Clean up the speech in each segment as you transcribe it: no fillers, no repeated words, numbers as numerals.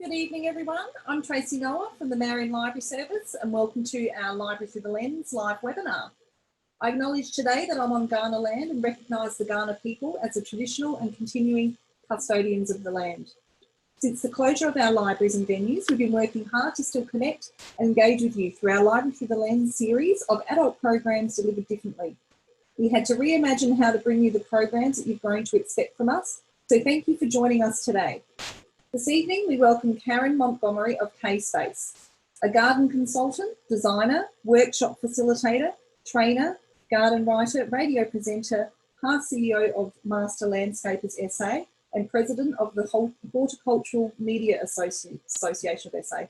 Good evening, everyone. I'm Tracy Noah from the Marion Library Service, and welcome to our Library Through the Lens live webinar. I acknowledge today that I'm on Kaurna land and recognise the Kaurna people as the traditional and continuing custodians of the land. Since the closure of our libraries and venues, we've been working hard to still connect and engage with you through our Library Through the Lens series of adult programs delivered differently. We had to reimagine how to bring you the programs that you've grown to expect from us, so thank you for joining us today. This evening, we welcome Karen Montgomery of Kspace, a garden consultant, designer, workshop facilitator, trainer, garden writer, radio presenter, past CEO of Master Landscapers SA, and president of the Horticultural Media Association of SA.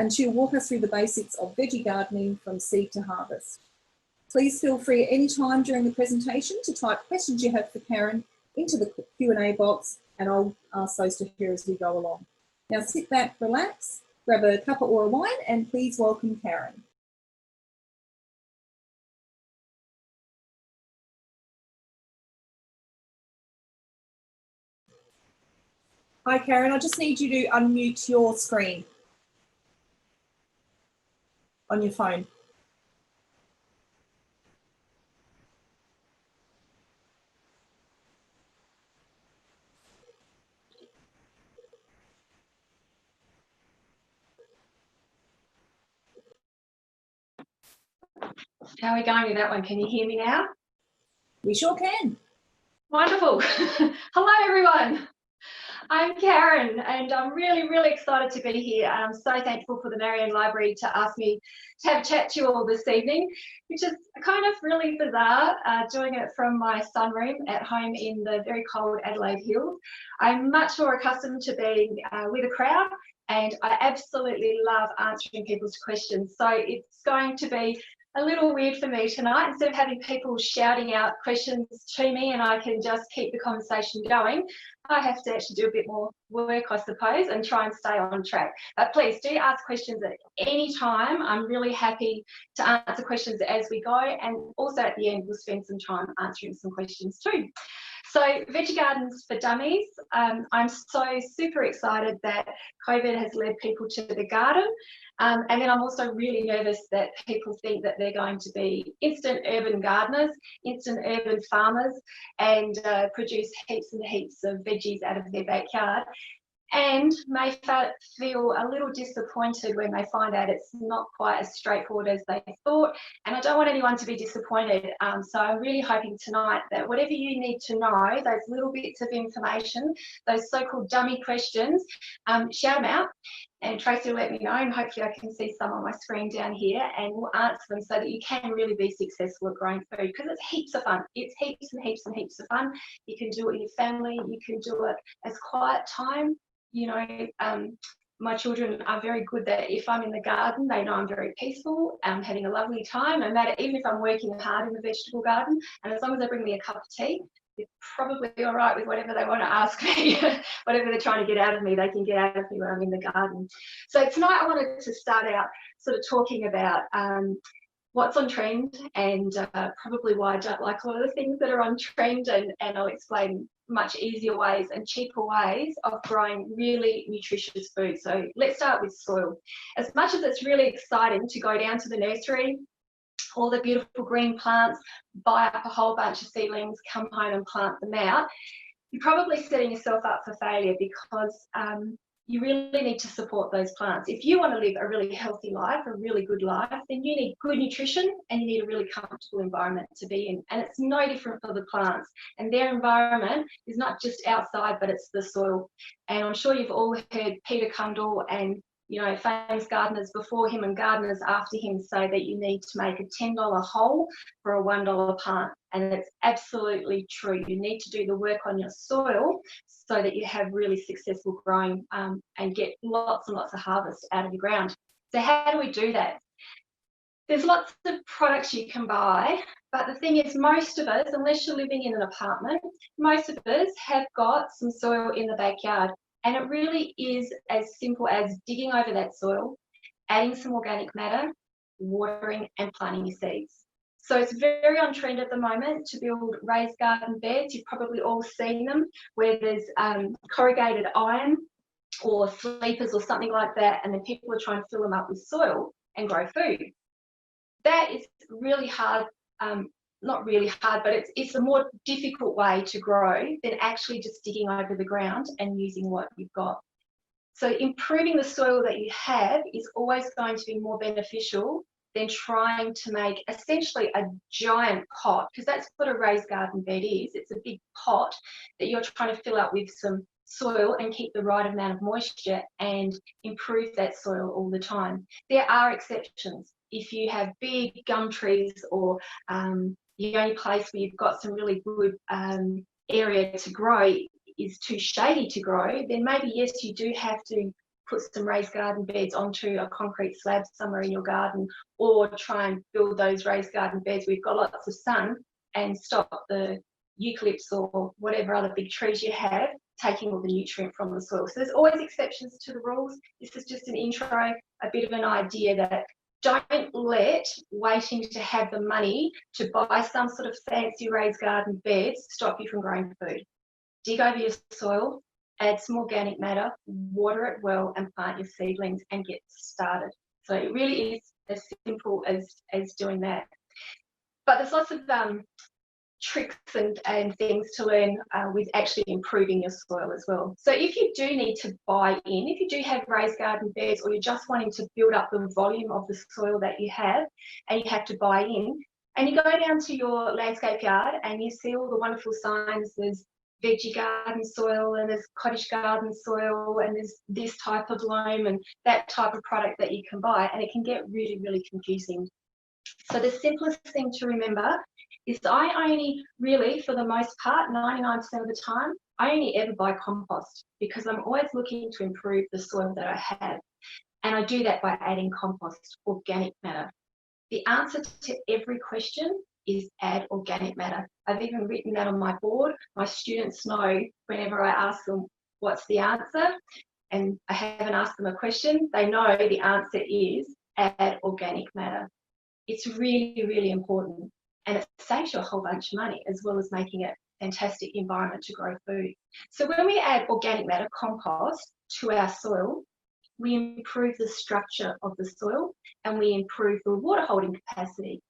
She'll walk us through the basics of veggie gardening from seed to harvest. Please feel free at any time during the presentation to type questions you have for Karen into the Q&A box, and I'll ask those to her as we go along. Now sit back, relax, grab a cuppa or a wine, and please welcome Karen. Hi Karen, I just need you to unmute your screen on your phone. How are we going with that one? Can you hear me now? We sure can. Wonderful. Hello, everyone. I'm Karen, and I'm really excited to be here. I'm so thankful for the Marion Library to ask me to have a chat to you all this evening, which is kind of really bizarre, doing it from my sunroom at home in the very cold Adelaide Hills. I'm much more accustomed to being with a crowd, and I absolutely love answering people's questions. So it's going to be a little weird for me tonight. Instead of having people shouting out questions to me and I can just keep the conversation going, I have to actually do a bit more work, I suppose, and try and stay on track. But please do ask questions at any time. I'm really happy to answer questions as we go, and also at the end we'll spend some time answering some questions too. So Veggie Gardens for Dummies, I'm so super excited that COVID has led people to the garden. And then I'm also really nervous that people think that they're going to be instant urban gardeners, instant urban farmers, and produce heaps and heaps of veggies out of their backyard, and may feel a little disappointed when they find out it's not quite as straightforward as they thought. And I don't want anyone to be disappointed. So I'm really hoping tonight that whatever you need to know, those little bits of information, those so-called dummy questions, shout them out. And Tracy will let me know, and hopefully I can see some on my screen down here, and we'll answer them so that you can really be successful at growing food, because it's heaps of fun. It's heaps and heaps and heaps of fun. You can do it with your family. You can do it as quiet time. You know, my children are very good that if I'm in the garden, they know I'm very peaceful, having a lovely time, no matter, even if I'm working hard in the vegetable garden, and as long as they bring me a cup of tea, they're probably all right with whatever they want to ask me. Whatever they're trying to get out of me, they can get out of me when I'm in the garden. So tonight I wanted to start out sort of talking about what's on trend, and probably why I don't like a lot of the things that are on trend, and I'll explain much easier ways and cheaper ways of growing really nutritious food. So let's start with soil. As much as it's really exciting to go down to the nursery, all the beautiful green plants, buy up a whole bunch of seedlings, come home and plant them out, you're probably setting yourself up for failure, because you really need to support those plants. If you want to live a really healthy life, a really good life, then you need good nutrition and you need a really comfortable environment to be in. And it's no different for the plants. And their environment is not just outside, but it's the soil. And I'm sure you've all heard Peter Cundall and, you know, famous gardeners before him and gardeners after him say that you need to make a $10 hole for a $1 plant. And it's absolutely true. You need to do the work on your soil so that you have really successful growing and get lots and lots of harvest out of your ground. So how do we do that? There's lots of products you can buy, but the thing is, most of us, unless you're living in an apartment, most of us have got some soil in the backyard. And it really is as simple as digging over that soil, adding some organic matter, watering and planting your seeds. So it's very on trend at the moment to build raised garden beds. You've probably all seen them, where there's corrugated iron or sleepers or something like that, and then people are trying to fill them up with soil and grow food. That is really hard, not really hard, but it's a more difficult way to grow than actually just digging over the ground and using what you've got. So improving the soil that you have is always going to be more beneficial than trying to make essentially a giant pot, because that's what a raised garden bed is. It's a big pot that you're trying to fill up with some soil and keep the right amount of moisture and improve that soil all the time. There are exceptions. If you have big gum trees, or the only place where you've got some really good area to grow is too shady to grow, then maybe yes, you do have to put some raised garden beds onto a concrete slab somewhere in your garden, or try and build those raised garden beds where you've got lots of sun and stop the eucalypts or whatever other big trees you have taking all the nutrient from the soil. So there's always exceptions to the rules. This is just an intro, a bit of an idea that don't let waiting to have the money to buy some sort of fancy raised garden beds stop you from growing food. Dig over your soil, add some organic matter, water it well, and plant your seedlings and get started. So it really is as simple as doing that. But there's lots of tricks and things to learn with actually improving your soil as well. So if you do need to buy in, if you do have raised garden beds, or you're just wanting to build up the volume of the soil that you have and you have to buy in, and you go down to your landscape yard and you see all the wonderful signs, there's veggie garden soil and there's cottage garden soil and there's this type of loam and that type of product that you can buy, and it can get really, really confusing. So the simplest thing to remember is I only really, for the most part, 99% of the time, I only ever buy compost, because I'm always looking to improve the soil that I have. And I do that by adding compost, organic matter. The answer to every question is add organic matter. I've even written that on my board. My students know whenever I ask them what's the answer, and I haven't asked them a question, they know the answer is add organic matter. It's really, really important, and it saves you a whole bunch of money, as well as making it a fantastic environment to grow food. So when we add organic matter, compost, to our soil, we improve the structure of the soil and we improve the water holding capacity.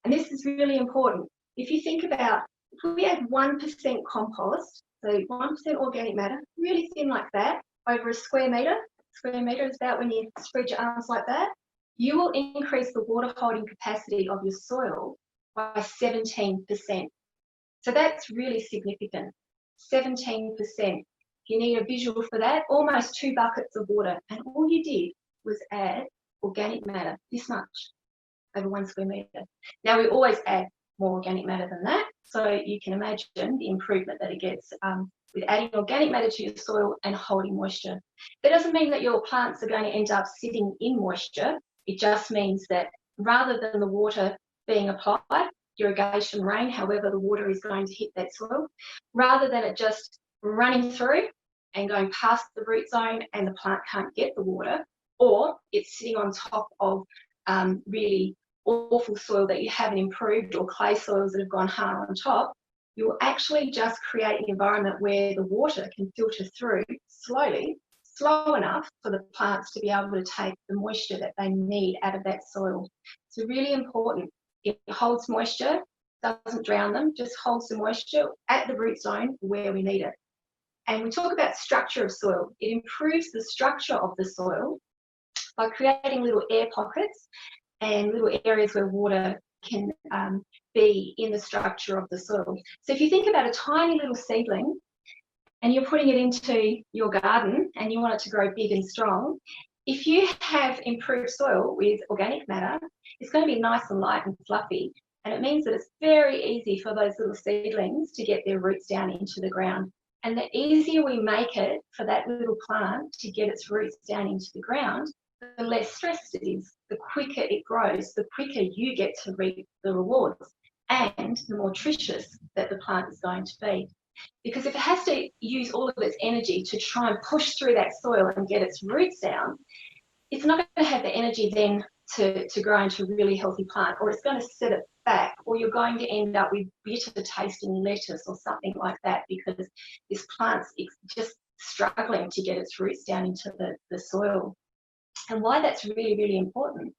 And this is really important. If you think about, if we add 1% compost, so 1% organic matter, really thin like that, over a square metre is about when you spread your arms like that, you will increase the water holding capacity of your soil by 17%. So that's really significant, 17%. If you need a visual for that, almost 2 buckets of water, and all you did was add organic matter, this much, over 1 square metre. Now we always add more organic matter than that, so you can imagine the improvement that it gets with adding organic matter to your soil and holding moisture. That doesn't mean that your plants are going to end up sitting in moisture. It just means that rather than the water being applied, irrigation, rain, however the water is going to hit that soil, rather than it just running through and going past the root zone and the plant can't get the water, or it's sitting on top of really awful soil that you haven't improved, or clay soils that have gone hard on top, you will actually just create an environment where the water can filter through slowly, slow enough for the plants to be able to take the moisture that they need out of that soil. So really important. It holds moisture, doesn't drown them, just holds the moisture at the root zone where we need it. And we talk about structure of soil. It improves the structure of the soil by creating little air pockets and little areas where water can be in the structure of the soil. So if you think about a tiny little seedling and you're putting it into your garden and you want it to grow big and strong, if you have improved soil with organic matter, it's going to be nice and light and fluffy. And it means that it's very easy for those little seedlings to get their roots down into the ground. And the easier we make it for that little plant to get its roots down into the ground, the less stressed it is. The quicker it grows, the quicker you get to reap the rewards, and the more nutritious that the plant is going to be. Because if it has to use all of its energy to try and push through that soil and get its roots down, it's not going to have the energy then to grow into a really healthy plant, or it's going to set it back, or you're going to end up with bitter tasting lettuce or something like that, because this plant's just struggling to get its roots down into the soil. And why that's really, really important,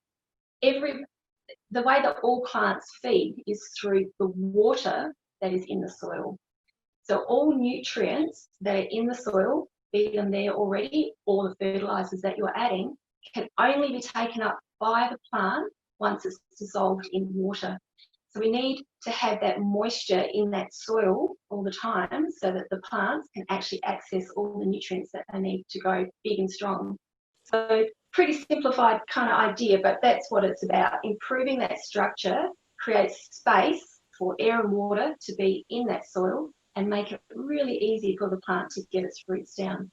the way that all plants feed is through the water that is in the soil. So all nutrients that are in the soil, be them there already, or the fertilizers that you're adding, can only be taken up by the plant once it's dissolved in water. So we need to have that moisture in that soil all the time so that the plants can actually access all the nutrients that they need to grow big and strong. So pretty simplified kind of idea, but that's what it's about. Improving that structure creates space for air and water to be in that soil and make it really easy for the plant to get its roots down.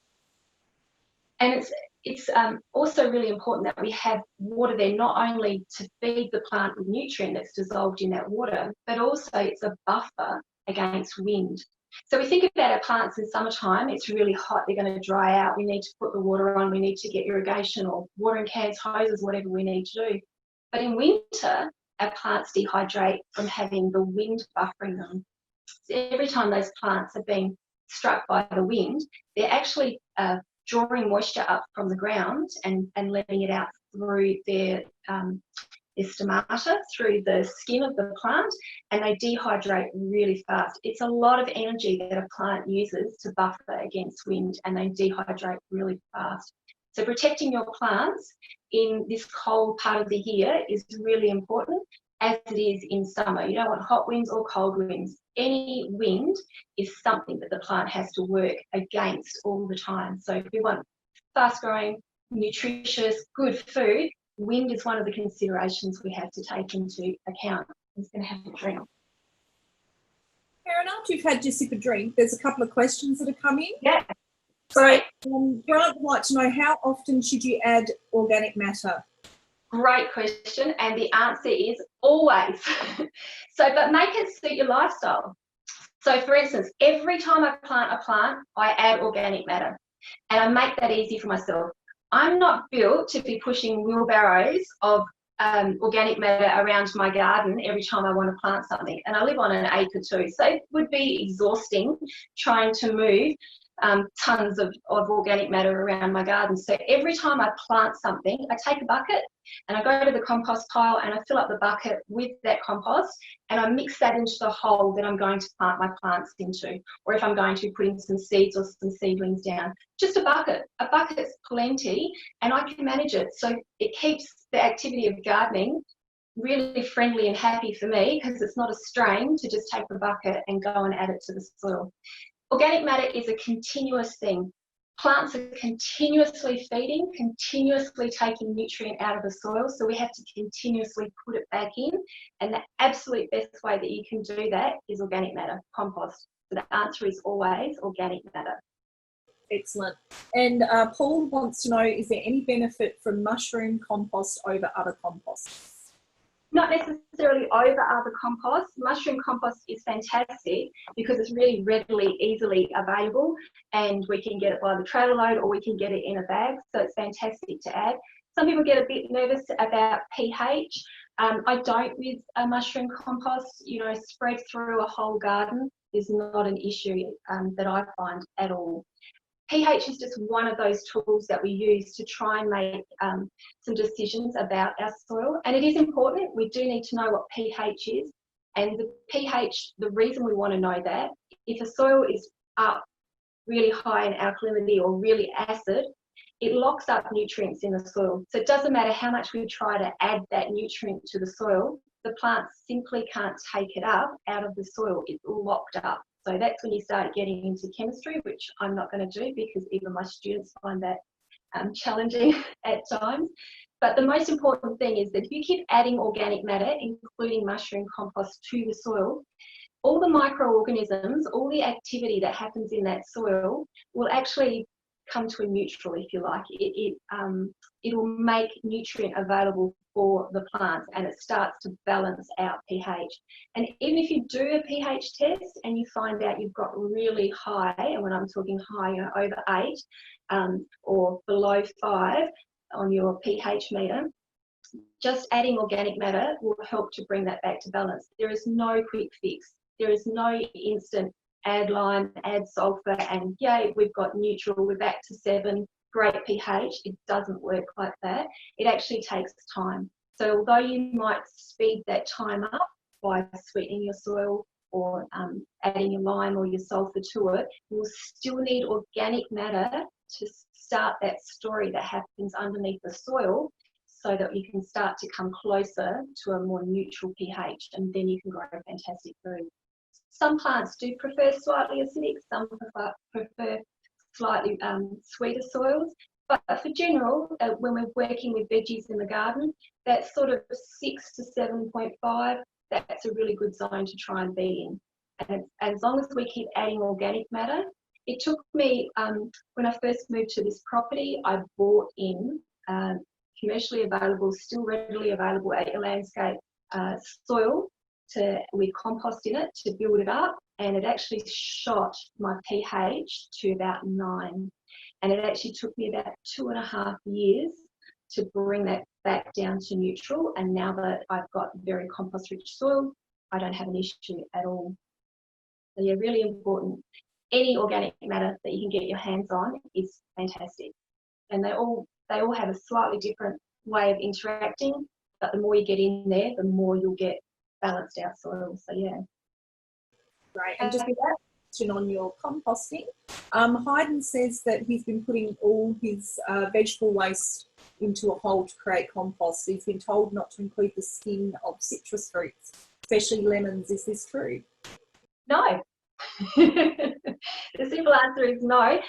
And it's also really important that we have water there, not only to feed the plant with nutrient that's dissolved in that water, but also it's a buffer against wind. So we think about our plants in summertime, it's really hot, they're going to dry out, we need to put the water on, we need to get irrigation or watering cans, hoses, whatever we need to do. But in winter, our plants dehydrate from having the wind buffering them. So every time those plants are being struck by the wind, they're actually drawing moisture up from the ground and letting it out through their stomata, through the skin of the plant, and they dehydrate really fast. It's a lot of energy that a plant uses to buffer against wind, and they dehydrate really fast. So protecting your plants in this cold part of the year is really important, as it is in summer. You don't want hot winds or cold winds. Any wind is something that the plant has to work against all the time. So if we want fast-growing, nutritious, good food, wind is one of the considerations we have to take into account. I'm just going to have a drink. Karen, after you've had your sip of drink, there's a couple of questions that have come in. Yeah, great. Grant would like to know, how often should you add organic matter? Great question, and the answer is always. But make it suit your lifestyle. So for instance, every time I plant a plant, I add organic matter, and I make that easy for myself. I'm not built to be pushing wheelbarrows of organic matter around my garden every time I want to plant something, and I live on an acre too, so it would be exhausting trying to move tons of organic matter around my garden. So every time I plant something, I take a bucket and I go to the compost pile and I fill up the bucket with that compost, and I mix that into the hole that I'm going to plant my plants into, or if I'm going to put in some seeds or some seedlings down. Just a bucket. A bucket's plenty, and I can manage it. So it keeps the activity of gardening really friendly and happy for me, because it's not a strain to just take a bucket and go and add it to the soil. Organic matter is a continuous thing. Plants are continuously feeding, continuously taking nutrient out of the soil, so we have to continuously put it back in, and the absolute best way that you can do that is organic matter, compost. So the answer is always organic matter. Excellent. And Paul wants to know, is there any benefit from mushroom compost over other composts? Not necessarily over other composts. Mushroom compost is fantastic because it's really readily, easily available, and we can get it by the trailer load or we can get it in a bag, so it's fantastic to add. Some people get a bit nervous about pH. I don't with a mushroom compost. You know, spread through a whole garden is not an issue that I find at all. pH is just one of those tools that we use to try and make some decisions about our soil. And it is important, we do need to know what pH is. And the pH, the reason we want to know that, if a soil is up really high in alkalinity or really acid, it locks up nutrients in the soil. So it doesn't matter how much we try to add that nutrient to the soil, the plants simply can't take it up out of the soil. It's locked up. So that's when you start getting into chemistry, which I'm not going to do because even my students find that challenging at times. But the most important thing is that if you keep adding organic matter, including mushroom compost, to the soil, all the microorganisms, all the activity that happens in that soil will actually come to a neutral, if you like. It will make nutrient available for the plants, and it starts to balance out pH. And even if you do a pH test and you find out you've got really high, and when I'm talking high, you know, over 8 or below 5 on your pH meter, just adding organic matter will help to bring that back to balance. There is no quick fix. There is no instant add lime, add sulfur, and yay, we've got neutral, we're back to 7, great pH. It doesn't work like that. It actually takes time. So although you might speed that time up by sweetening your soil or adding your lime or your sulfur to it, you will still need organic matter to start that story that happens underneath the soil, so that you can start to come closer to a more neutral pH, and then you can grow fantastic food. Some plants do prefer slightly acidic, some prefer slightly sweeter soils, but for general, when we're working with veggies in the garden, that's sort of 6 to 7.5, that's a really good zone to try and be in. And as long as we keep adding organic matter, it took me, when I first moved to this property, I bought in commercially available, still readily available at your landscape soil with compost in it to build it up, and it actually shot my pH to about 9, and it actually took me about 2.5 years to bring that back down to neutral. And now that I've got very compost rich soil, I don't have an issue at all. So yeah, really important. Any organic matter that you can get your hands on is fantastic, and they all have a slightly different way of interacting, but the more you get in there, the more you'll get balanced out soil. So yeah. Great. And just with that question on your composting, Hayden says that he's been putting all his vegetable waste into a hole to create compost. He's been told not to include the skin of citrus fruits, especially lemons. Is this true? No. The simple answer is no.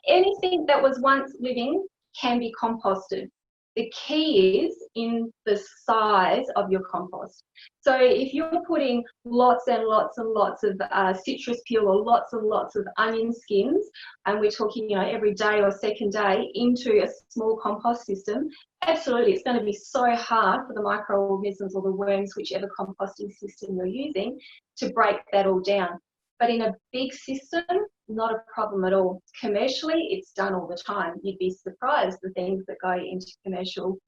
Anything that was once living can be composted. The key is in the size of your compost. So if you're putting lots and lots and lots of citrus peel or lots and lots of onion skins, and we're talking, every day or second day into a small compost system, absolutely, it's going to be so hard for the microorganisms or the worms, whichever composting system you're using, to break that all down. But in a big system, not a problem at all. Commercially, it's done all the time. You'd be surprised the things that go into commercial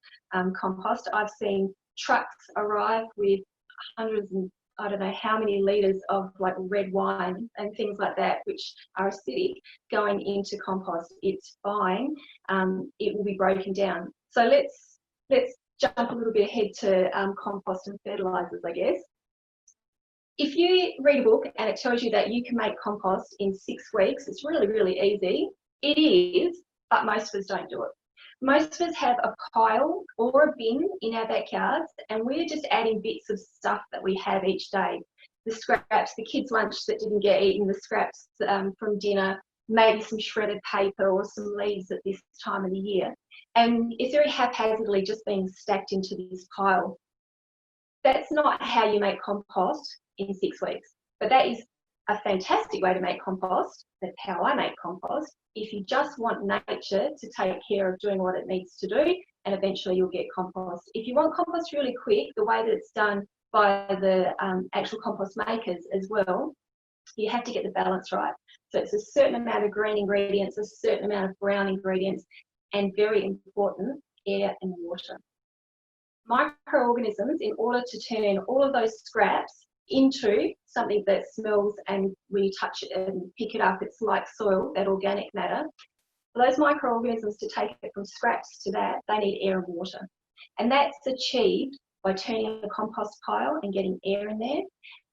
compost. I've seen trucks arrive with hundreds and I don't know how many litres of like red wine and things like that, which are acidic, going into compost. It's fine. It will be broken down. So let's jump a little bit ahead to compost and fertilisers, I guess. If you read a book and it tells you that you can make compost in 6 weeks, it's really, really easy. It is, but most of us don't do it. Most of us have a pile or a bin in our backyards, and we're just adding bits of stuff that we have each day. The scraps, the kids' lunch that didn't get eaten, the scraps from dinner, maybe some shredded paper or some leaves at this time of the year. And it's very haphazardly just being stacked into this pile. That's not how you make compost in 6 weeks, but that is a fantastic way to make compost. That's how I make compost. If you just want nature to take care of doing what it needs to do, and eventually you'll get compost. If you want compost really quick, the way that it's done by the actual compost makers as well, you have to get the balance right. So it's a certain amount of green ingredients, a certain amount of brown ingredients, and very important, air and water. Microorganisms, in order to turn all of those scraps into something that smells, and when you touch it and pick it up, it's like soil, that organic matter. For those microorganisms to take it from scraps to that, they need air and water. And that's achieved by turning a compost pile and getting air in there,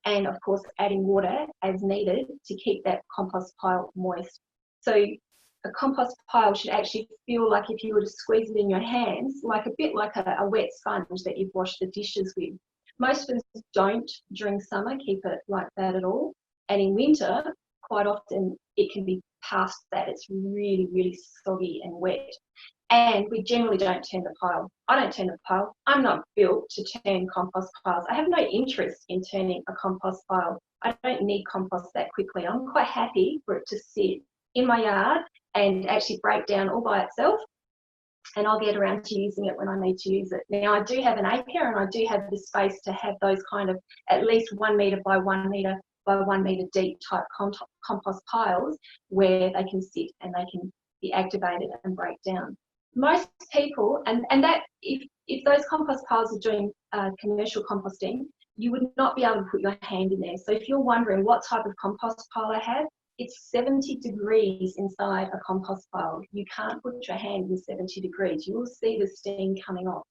and of course adding water as needed to keep that compost pile moist. So a compost pile should actually feel like, if you were to squeeze it in your hands, like a bit like a wet sponge that you've washed the dishes with. Most of us don't during summer keep it like that at all. And in winter, quite often it can be past that. It's really, really soggy and wet. And we generally don't turn the pile. I don't turn the pile. I'm not built to turn compost piles. I have no interest in turning a compost pile. I don't need compost that quickly. I'm quite happy for it to sit in my yard and actually break down all by itself, and I'll get around to using it when I need to use it. Now, I do have an apiary, and I do have the space to have those kind of at least 1 metre by 1 metre by 1 metre deep type compost piles where they can sit and they can be activated and break down. Most people, and that if those compost piles are doing commercial composting, you would not be able to put your hand in there. So if you're wondering what type of compost pile I have, it's 70 degrees inside a compost pile. You can't put your hand in 70 degrees. You will see the steam coming off.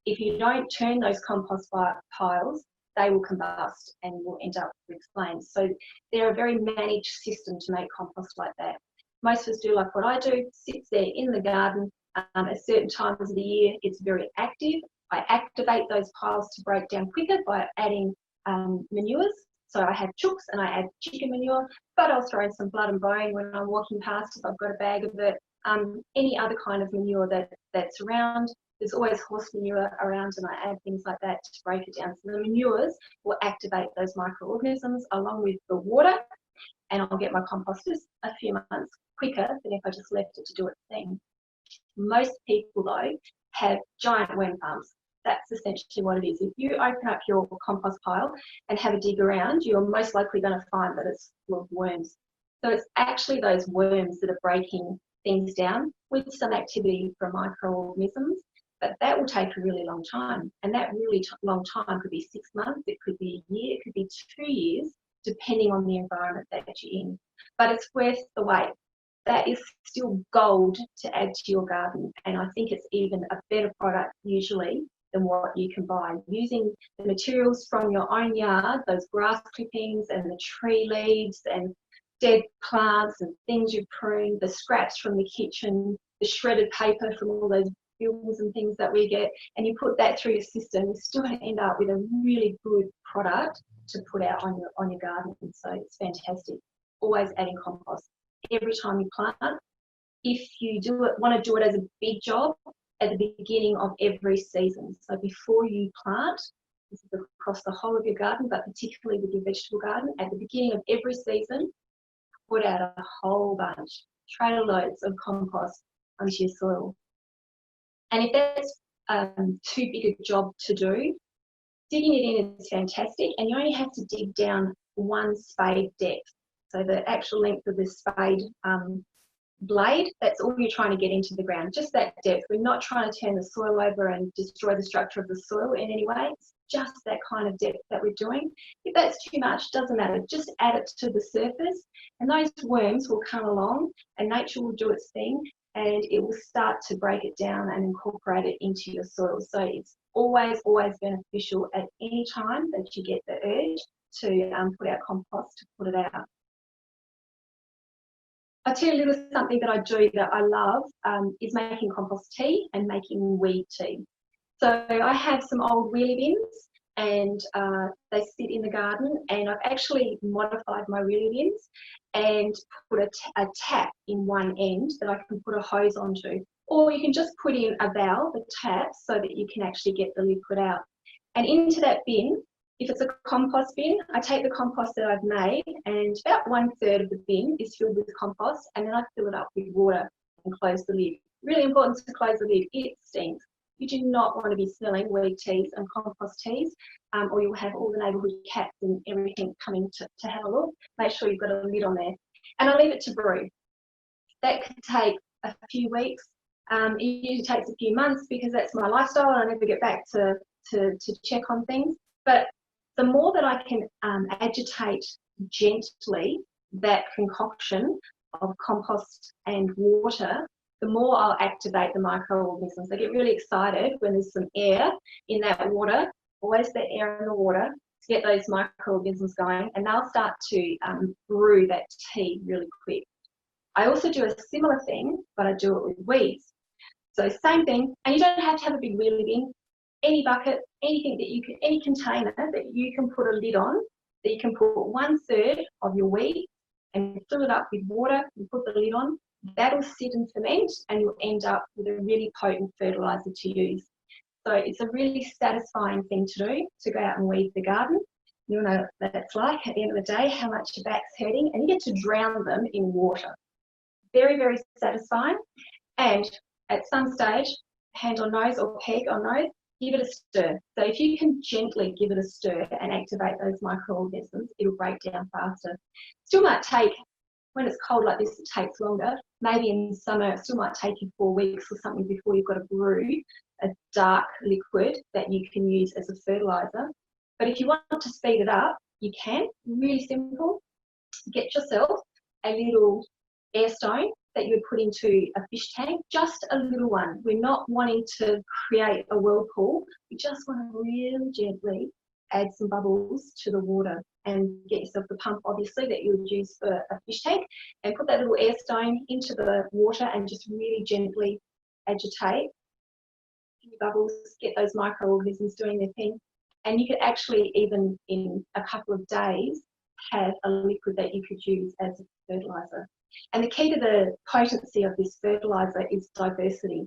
If you don't turn those compost piles, they will combust and will end up with flames. So they're a very managed system to make compost like that. Most of us do like what I do, sits there in the garden. At certain times of the year, it's very active. I activate those piles to break down quicker by adding manures. So I have chooks and I add chicken manure, but I'll throw in some blood and bone when I'm walking past if I've got a bag of it. Any other kind of manure that's around. There's always horse manure around, and I add things like that to break it down. So the manures will activate those microorganisms along with the water, and I'll get my composters a few months quicker than if I just left it to do its thing. Most people, though, have giant worm farms. That's essentially what it is. If you open up your compost pile and have a dig around, you're most likely going to find that it's full of worms. So it's actually those worms that are breaking things down with some activity from microorganisms, but that will take a really long time. And that really long time could be 6 months, it could be a year, it could be 2 years, depending on the environment that you're in. But it's worth the wait. That is still gold to add to your garden. And I think it's even a better product usually than what you can buy. Using the materials from your own yard, those grass clippings and the tree leaves and dead plants and things you've pruned, the scraps from the kitchen, the shredded paper from all those bills and things that we get, and you put that through your system, you're still going to end up with a really good product to put out on your garden. So it's fantastic. Always adding compost every time you plant. If you want to do it as a big job, at the beginning of every season. So before you plant, this is across the whole of your garden, but particularly with your vegetable garden, at the beginning of every season, put out a whole bunch, trailer loads of compost onto your soil. And if that's too big a job to do, digging it in is fantastic, and you only have to dig down 1 spade depth. So the actual length of the spade blade, that's all you're trying to get into the ground, just that depth. We're not trying to turn the soil over and destroy the structure of the soil in any way. It's just that kind of depth that we're doing. If that's too much, doesn't matter, just add it to the surface and those worms will come along and nature will do its thing and it will start to break it down and incorporate it into your soil. So it's always beneficial at any time that you get the urge to put out compost, to put it out. I'll tell you a little something that I do that I love is making compost tea and making weed tea. So I have some old wheelie bins and they sit in the garden, and I've actually modified my wheelie bins and put a tap in one end that I can put a hose onto. Or you can just put in a valve, a tap, so that you can actually get the liquid out. And into that bin, if it's a compost bin, I take the compost that I've made and about 1/3 of the bin is filled with compost, and then I fill it up with water and close the lid. Really important to close the lid, it stinks. You do not want to be smelling weed teas and compost teas, or you'll have all the neighbourhood cats and everything coming to have a look. Make sure you've got a lid on there. And I leave it to brew. That could take a few weeks. It usually takes a few months because that's my lifestyle and I never get back to check on things. But the more that I can agitate gently that concoction of compost and water, the more I'll activate the microorganisms. They get really excited when there's some air in that water, always the air in the water, to get those microorganisms going, and they'll start to brew that tea really quick. I also do a similar thing, but I do it with weeds. So same thing, and you don't have to have a big wheelie bin. Any bucket, anything that you can, any container that you can put a lid on, that you can put 1/3 of your weed and fill it up with water and put the lid on, that'll sit and ferment and you'll end up with a really potent fertiliser to use. So it's a really satisfying thing to do, to go out and weed the garden. You'll know what that's like at the end of the day, how much your back's hurting, and you get to drown them in water. Very, very satisfying. And at some stage, hand on nose or peg on nose, give it a stir. So if you can gently give it a stir and activate those microorganisms, it'll break down faster. Still might take, when it's cold like this, it takes longer. Maybe in summer, it still might take you 4 weeks or something before you've got to brew a dark liquid that you can use as a fertiliser. But if you want to speed it up, you can. Really simple. Get yourself a little air stone that you would put into a fish tank, just a little one. We're not wanting to create a whirlpool. We just want to really gently add some bubbles to the water and get yourself the pump, obviously, that you would use for a fish tank, and put that little air stone into the water and just really gently agitate. Bubbles, get those microorganisms doing their thing. And you could actually, even in a couple of days, have a liquid that you could use as a fertiliser. And the key to the potency of this fertiliser is diversity.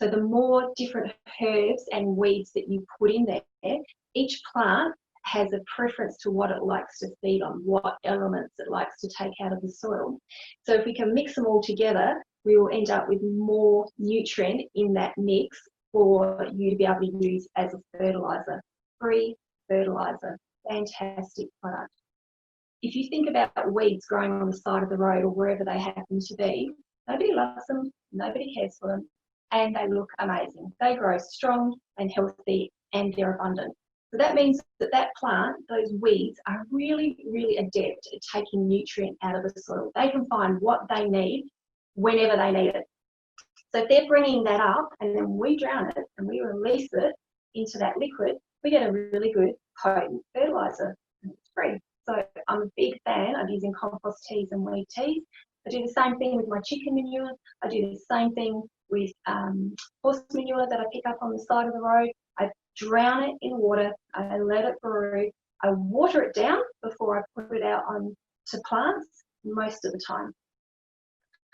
So the more different herbs and weeds that you put in there, each plant has a preference to what it likes to feed on, what elements it likes to take out of the soil. So if we can mix them all together, we will end up with more nutrient in that mix for you to be able to use as a fertiliser. Free fertiliser, fantastic product. If you think about weeds growing on the side of the road or wherever they happen to be, nobody loves them, nobody cares for them, and they look amazing. They grow strong and healthy, and they're abundant. So that means that that plant, those weeds, are really, really adept at taking nutrient out of the soil. They can find what they need whenever they need it. So if they're bringing that up and then we drown it and we release it into that liquid, we get a really good potent fertiliser, and it's free. So I'm a big fan of using compost teas and wheat teas. I do the same thing with my chicken manure. I do the same thing with horse manure that I pick up on the side of the road. I drown it in water. I let it brew. I water it down before I put it out on to plants most of the time.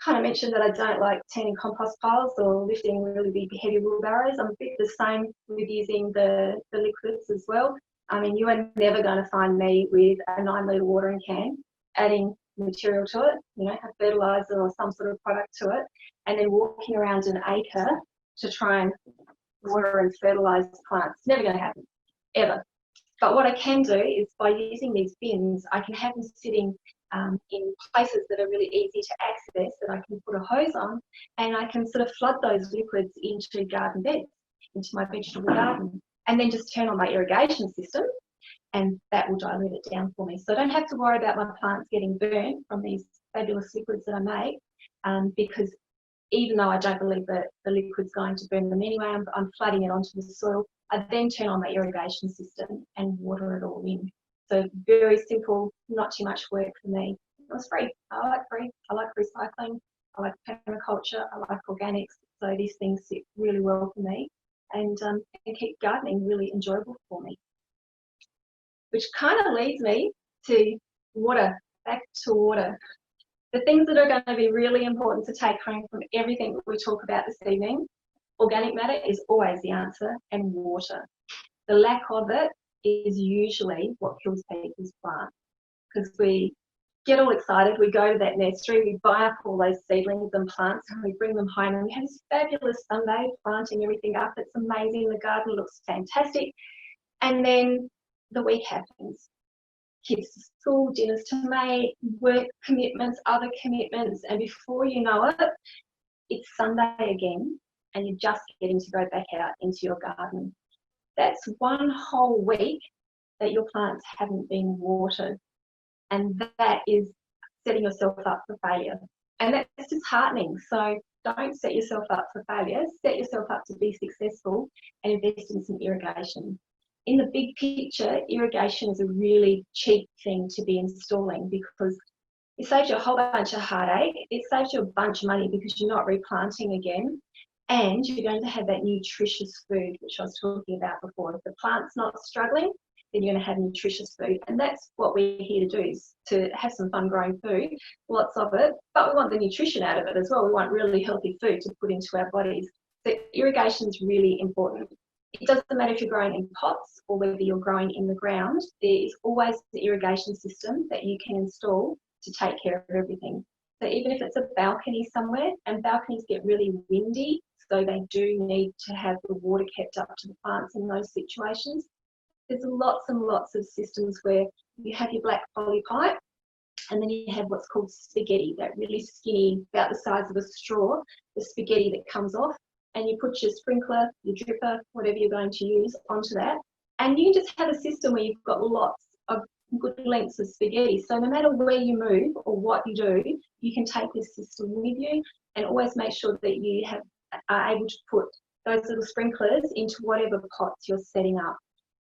Kind of mentioned that I don't like tending compost piles or lifting really big heavy wheelbarrows. I'm a bit the same with using the liquids as well. I mean, you are never going to find me with a 9-litre watering can adding material to it, you know, a fertiliser or some sort of product to it, and then walking around an acre to try and water and fertilise plants. Never going to happen, ever. But what I can do is by using these bins, I can have them sitting in places that are really easy to access, that I can put a hose on, and I can sort of flood those liquids into garden beds, into my vegetable garden, and then just turn on my irrigation system, and that will dilute it down for me. So I don't have to worry about my plants getting burnt from these fabulous liquids that I make, because even though I don't believe that the liquid's going to burn them anyway, I'm flooding it onto the soil. I then turn on my irrigation system and water it all in. So very simple, not too much work for me. It was free. I like free. I like recycling. I like permaculture. I like organics. So these things sit really well for me and keep gardening really enjoyable for me. Which kind of leads me to water, back to water. The things that are going to be really important to take home from everything that we talk about this evening, organic matter is always the answer, and water. The lack of it is usually what kills people's plants, because we get all excited, we go to that nursery, we buy up all those seedlings and plants and we bring them home and we have this fabulous Sunday planting everything up. It's amazing, the garden looks fantastic, and then the week happens. Kids to school, dinners to make, work commitments, other commitments, and before you know it, it's Sunday again and you're just getting to go back out into your garden. That's one whole week that your plants haven't been watered, and that is setting yourself up for failure. And that's disheartening. So don't set yourself up for failure, set yourself up to be successful and invest in some irrigation. In the big picture, irrigation is a really cheap thing to be installing because it saves you a whole bunch of heartache, it saves you a bunch of money because you're not replanting again, and you're going to have that nutritious food, which I was talking about before. If the plant's not struggling, then you're going to have nutritious food. And that's what we're here to do, is to have some fun growing food, lots of it, but we want the nutrition out of it as well. We want really healthy food to put into our bodies. So irrigation is really important. It doesn't matter if you're growing in pots or whether you're growing in the ground, there is always the irrigation system that you can install to take care of everything. So even if it's a balcony somewhere, and balconies get really windy, so they do need to have the water kept up to the plants in those situations. There's lots and lots of systems where you have your black poly pipe, and then you have what's called spaghetti, that really skinny, about the size of a straw, the spaghetti that comes off, and you put your sprinkler, your dripper, whatever you're going to use onto that, And you can just have a system where you've got lots of good lengths of spaghetti. So no matter where you move or what you do, you can take this system with you, and always make sure that you are able to put those little sprinklers into whatever pots you're setting up.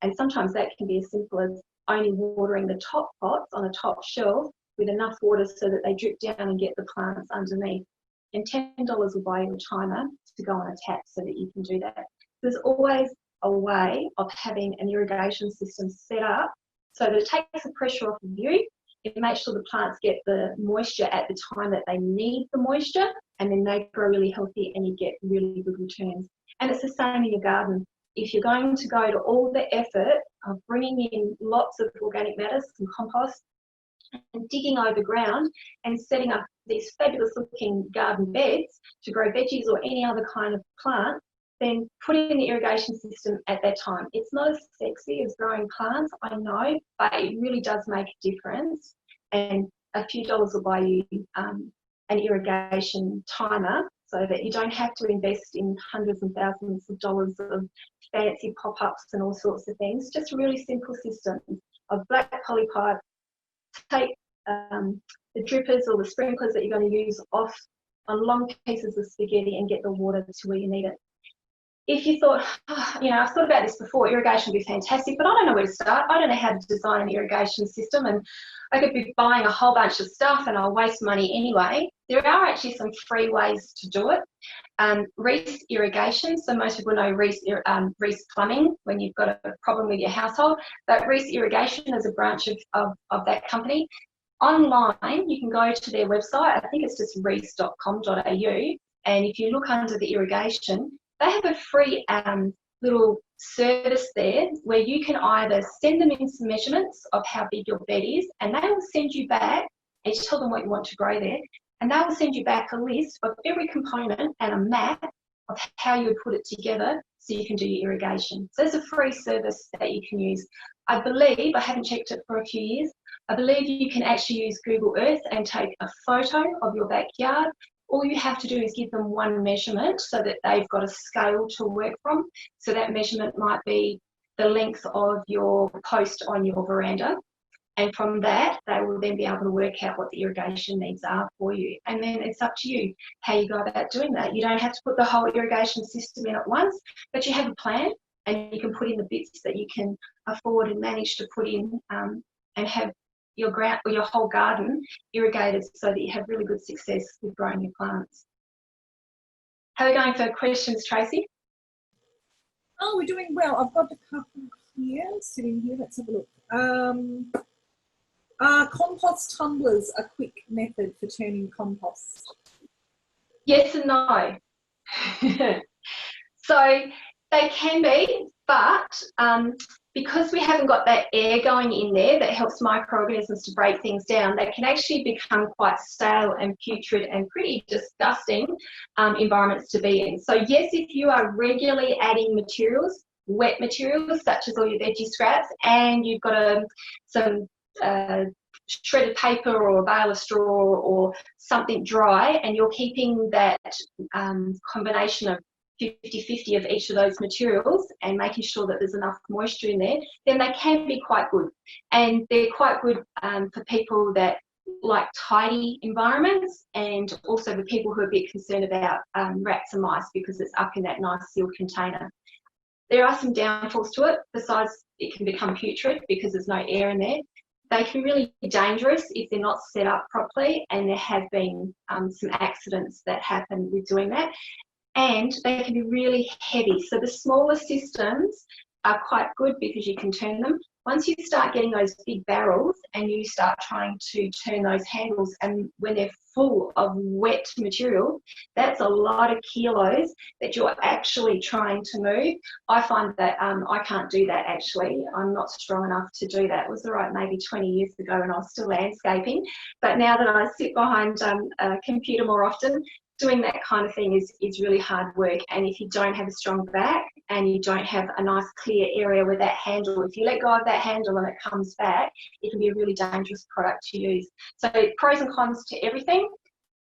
And sometimes that can be as simple as only watering the top pots on the top shelf with enough water so that they drip down and get the plants underneath. And $10 will buy you a timer to go on a tap so that you can do that. There's always a way of having an irrigation system set up so that it takes the pressure off of you. It makes sure the plants get the moisture at the time that they need the moisture, and then they grow really healthy and you get really good returns. And it's the same in your garden. If you're going to go to all the effort of bringing in lots of organic matter, some compost, and digging over ground and setting up these fabulous looking garden beds to grow veggies or any other kind of plant, then put in the irrigation system at that time. It's not as sexy as growing plants, I know, but it really does make a difference. And a few dollars will buy you an irrigation timer so that you don't have to invest in hundreds and thousands of dollars of fancy pop-ups and all sorts of things. Just a really simple system of black poly pipe. Take the drippers or the sprinklers that you're going to use off on long pieces of spaghetti and get the water to where you need it. If you thought, oh, you know, I've thought about this before, irrigation would be fantastic, but I don't know where to start. I don't know how to design an irrigation system, and I could be buying a whole bunch of stuff and I'll waste money anyway. There are actually some free ways to do it. Reese Irrigation, so most people know Reese Plumbing when you've got a problem with your household, but Reese Irrigation is a branch of that company. Online, you can go to their website, I think it's just reese.com.au, and if you look under the irrigation, they have a free little service there where you can either send them in some measurements of how big your bed is, and they will send you back, and you tell them what you want to grow there, and they will send you back a list of every component and a map of how you would put it together so you can do your irrigation. So there's a free service that you can use. I believe, I haven't checked it for a few years, I believe you can actually use Google Earth and take a photo of your backyard. All you have to do is give them one measurement so that they've got a scale to work from. So that measurement might be the length of your post on your veranda. And from that, they will then be able to work out what the irrigation needs are for you. And then it's up to you how you go about doing that. You don't have to put the whole irrigation system in at once, but you have a plan and you can put in the bits that you can afford and manage to put in and have your ground or your whole garden irrigated so that you have really good success with growing your plants. How are we going for questions, Tracy? Oh, we're doing well. I've got a couple here, sitting here. Let's have a look. Compost tumblers a quick method for turning compost? Yes and no. So they can be, but because we haven't got that air going in there that helps microorganisms to break things down, they can actually become quite stale and putrid and pretty disgusting environments to be in. So yes, if you are regularly adding materials, wet materials such as all your veggie scraps, and you've got some shredded paper or a bale of straw or something dry, and you're keeping that combination of 50-50 of each of those materials and making sure that there's enough moisture in there, then they can be quite good. And they're quite good for people that like tidy environments, and also for people who are a bit concerned about rats and mice because it's up in that nice sealed container. There are some downfalls to it, besides it can become putrid because there's no air in there. They can really be dangerous if they're not set up properly, and there have been some accidents that happen with doing that. And they can be really heavy. So the smaller systems are quite good because you can turn them. Once you start getting those big barrels and you start trying to turn those handles, and when they're full of wet material, that's a lot of kilos that you're actually trying to move. I find that I can't do that actually. I'm not strong enough to do that. It was all right maybe 20 years ago when I was still landscaping. But now that I sit behind a computer more often, doing that kind of thing is really hard work. And if you don't have a strong back and you don't have a nice clear area where that handle, if you let go of that handle and it comes back, it can be a really dangerous product to use. So pros and cons to everything.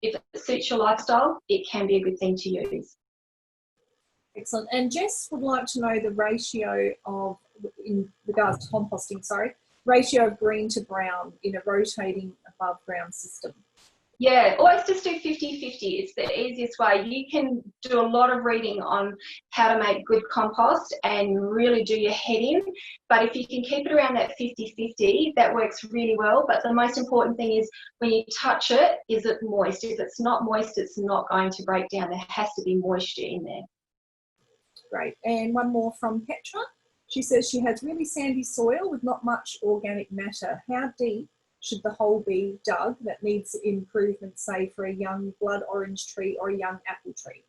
If it suits your lifestyle, it can be a good thing to use. Excellent. And Jess would like to know the ratio of in regards to composting, sorry, ratio of green to brown in a rotating above ground system? Yeah, always just do 50-50. It's the easiest way. You can do a lot of reading on how to make good compost and really do your head in. But if you can keep it around that 50-50, that works really well. But the most important thing is when you touch it, is it moist? If it's not moist, it's not going to break down. There has to be moisture in there. Great. And one more from Petra. She says she has really sandy soil with not much organic matter. How deep should the hole be dug that needs improvement, say, for a young blood orange tree or a young apple tree?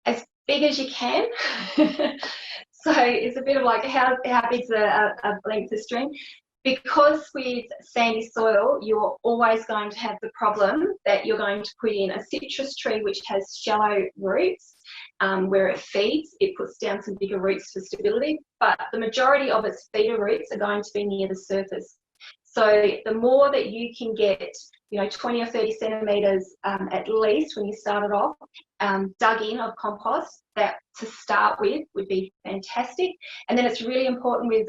As big as you can. So it's a bit of like how big's a length of string. Because with sandy soil, you're always going to have the problem that you're going to put in a citrus tree which has shallow roots. Where it feeds, it puts down some bigger roots for stability, but the majority of its feeder roots are going to be near the surface. So the more that you can get, 20 or 30 centimetres at least when you start it off, dug in of compost, that to start with would be fantastic. And then it's really important with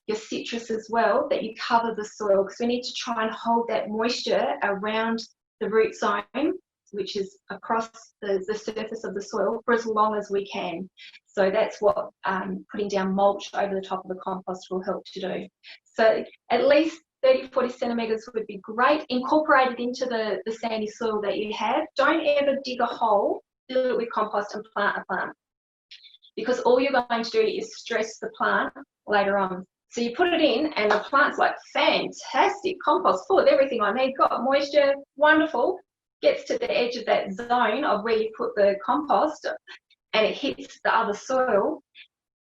your citrus as well that you cover the soil, because we need to try and hold that moisture around the root zone, which is across the surface of the soil, for as long as we can. So that's what putting down mulch over the top of the compost will help to do. So at least 30-40 centimetres would be great. Incorporate it into the sandy soil that you have. Don't ever dig a hole, fill it with compost and plant a plant, because all you're going to do is stress the plant later on. So you put it in and the plant's like, fantastic, compost full of everything I need, got moisture, wonderful. Gets to the edge of that zone of where you put the compost and it hits the other soil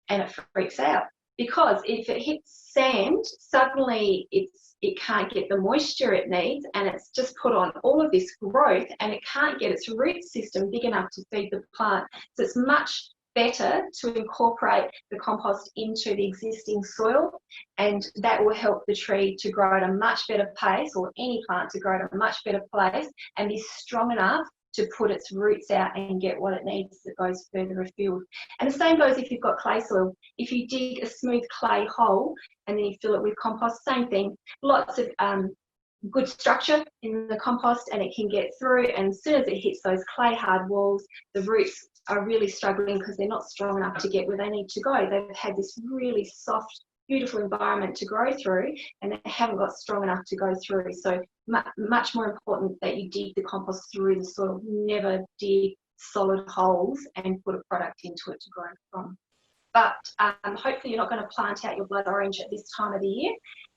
and it freaks out, because if it hits sand, suddenly it can't get the moisture it needs, and it's just put on all of this growth and it can't get its root system big enough to feed the plant. So it's much better to incorporate the compost into the existing soil, and that will help the tree to grow at a much better pace, or any plant to grow at a much better place and be strong enough to put its roots out and get what it needs that goes further afield. And the same goes if you've got clay soil. If you dig a smooth clay hole and then you fill it with compost, same thing. Lots of good structure in the compost and it can get through, and as soon as it hits those clay hard walls, the roots are really struggling because they're not strong enough to get where they need to go. They've had this really soft, beautiful environment to grow through, and they haven't got strong enough to go through. So much more important that you dig the compost through the soil. Never dig solid holes and put a product into it to grow from. But hopefully you're not going to plant out your blood orange at this time of the year.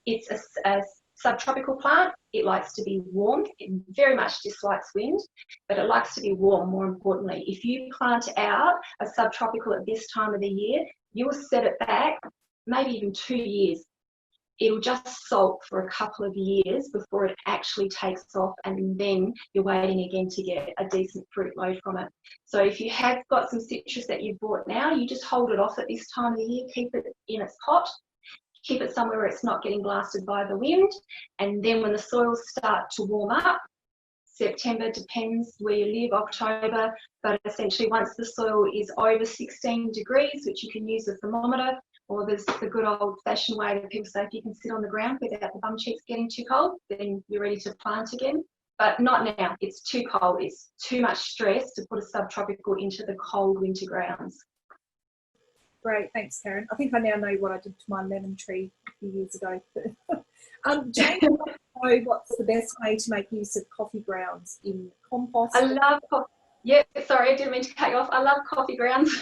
It's a subtropical plant. It likes to be warm. It very much dislikes wind, but it likes to be warm, more importantly. If you plant out a subtropical at this time of the year, you will set it back maybe even 2 years. It'll just sulk for a couple of years before it actually takes off, and then you're waiting again to get a decent fruit load from it. So if you have got some citrus that you've bought now, you just hold it off at this time of the year, keep it in its pot, keep it somewhere where it's not getting blasted by the wind, and then when the soils start to warm up, September, depends where you live, October, but essentially once the soil is over 16 degrees, which you can use a thermometer, or there's the good old-fashioned way that people say if you can sit on the ground without the bum cheeks getting too cold, then you're ready to plant again. But not now. It's too cold. It's too much stress to put a subtropical into the cold winter grounds. Great, thanks, Karen. I think I now know what I did to my lemon tree a few years ago. Jane, I want to know what's the best way to make use of coffee grounds in compost? I love coffee. Yeah, sorry, I didn't mean to cut you off. I love coffee grounds.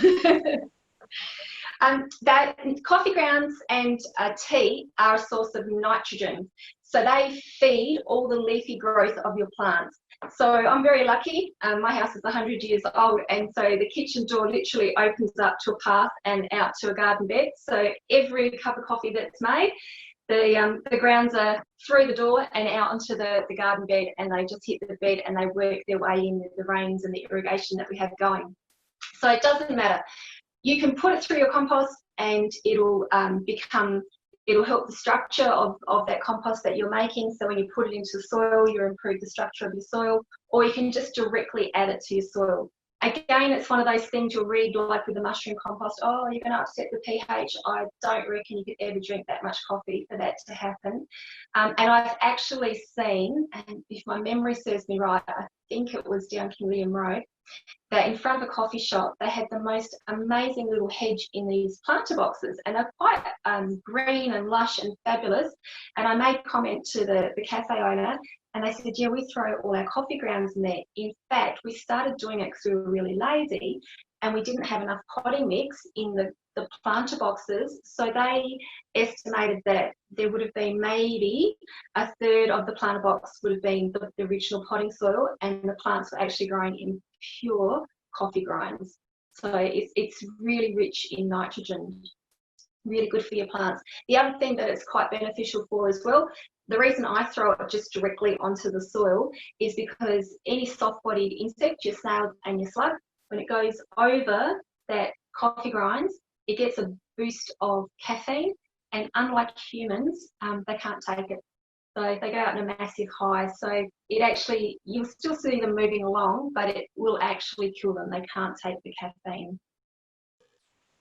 That coffee grounds and tea are a source of nitrogen, so they feed all the leafy growth of your plants. So I'm very lucky. My house is 100 years old, and so the kitchen door literally opens up to a path and out to a garden bed. So every cup of coffee that's made, the grounds are through the door and out onto the garden bed, and they just hit the bed and they work their way in with the rains and the irrigation that we have going. So it doesn't matter. You can put it through your compost and it'll help the structure of that compost that you're making. So when you put it into the soil, you improve the structure of your soil, or you can just directly add it to your soil. Again, it's one of those things you'll read, like with the mushroom compost, oh, you're going to upset the pH. I don't reckon you could ever drink that much coffee for that to happen. And I've actually seen, and if my memory serves me right, I think it was down William Road, that in front of a coffee shop, they had the most amazing little hedge in these planter boxes, and they're quite green and lush and fabulous. And I made comment to the cafe owner, and they said, yeah, we throw all our coffee grounds in there. In fact, we started doing it because we were really lazy and we didn't have enough potting mix in the planter boxes. So they estimated that there would have been maybe a third of the planter box would have been the original potting soil, and the plants were actually growing in pure coffee grinds. So it's really rich in nitrogen, really good for your plants. The other thing that it's quite beneficial for as well, the reason I throw it just directly onto the soil is because any soft-bodied insect, your snail and your slug, when it goes over that coffee grinds, it gets a boost of caffeine, and unlike humans, they can't take it. So they go out in a massive high. So it actually, you'll still see them moving along, but it will actually kill them. They can't take the caffeine.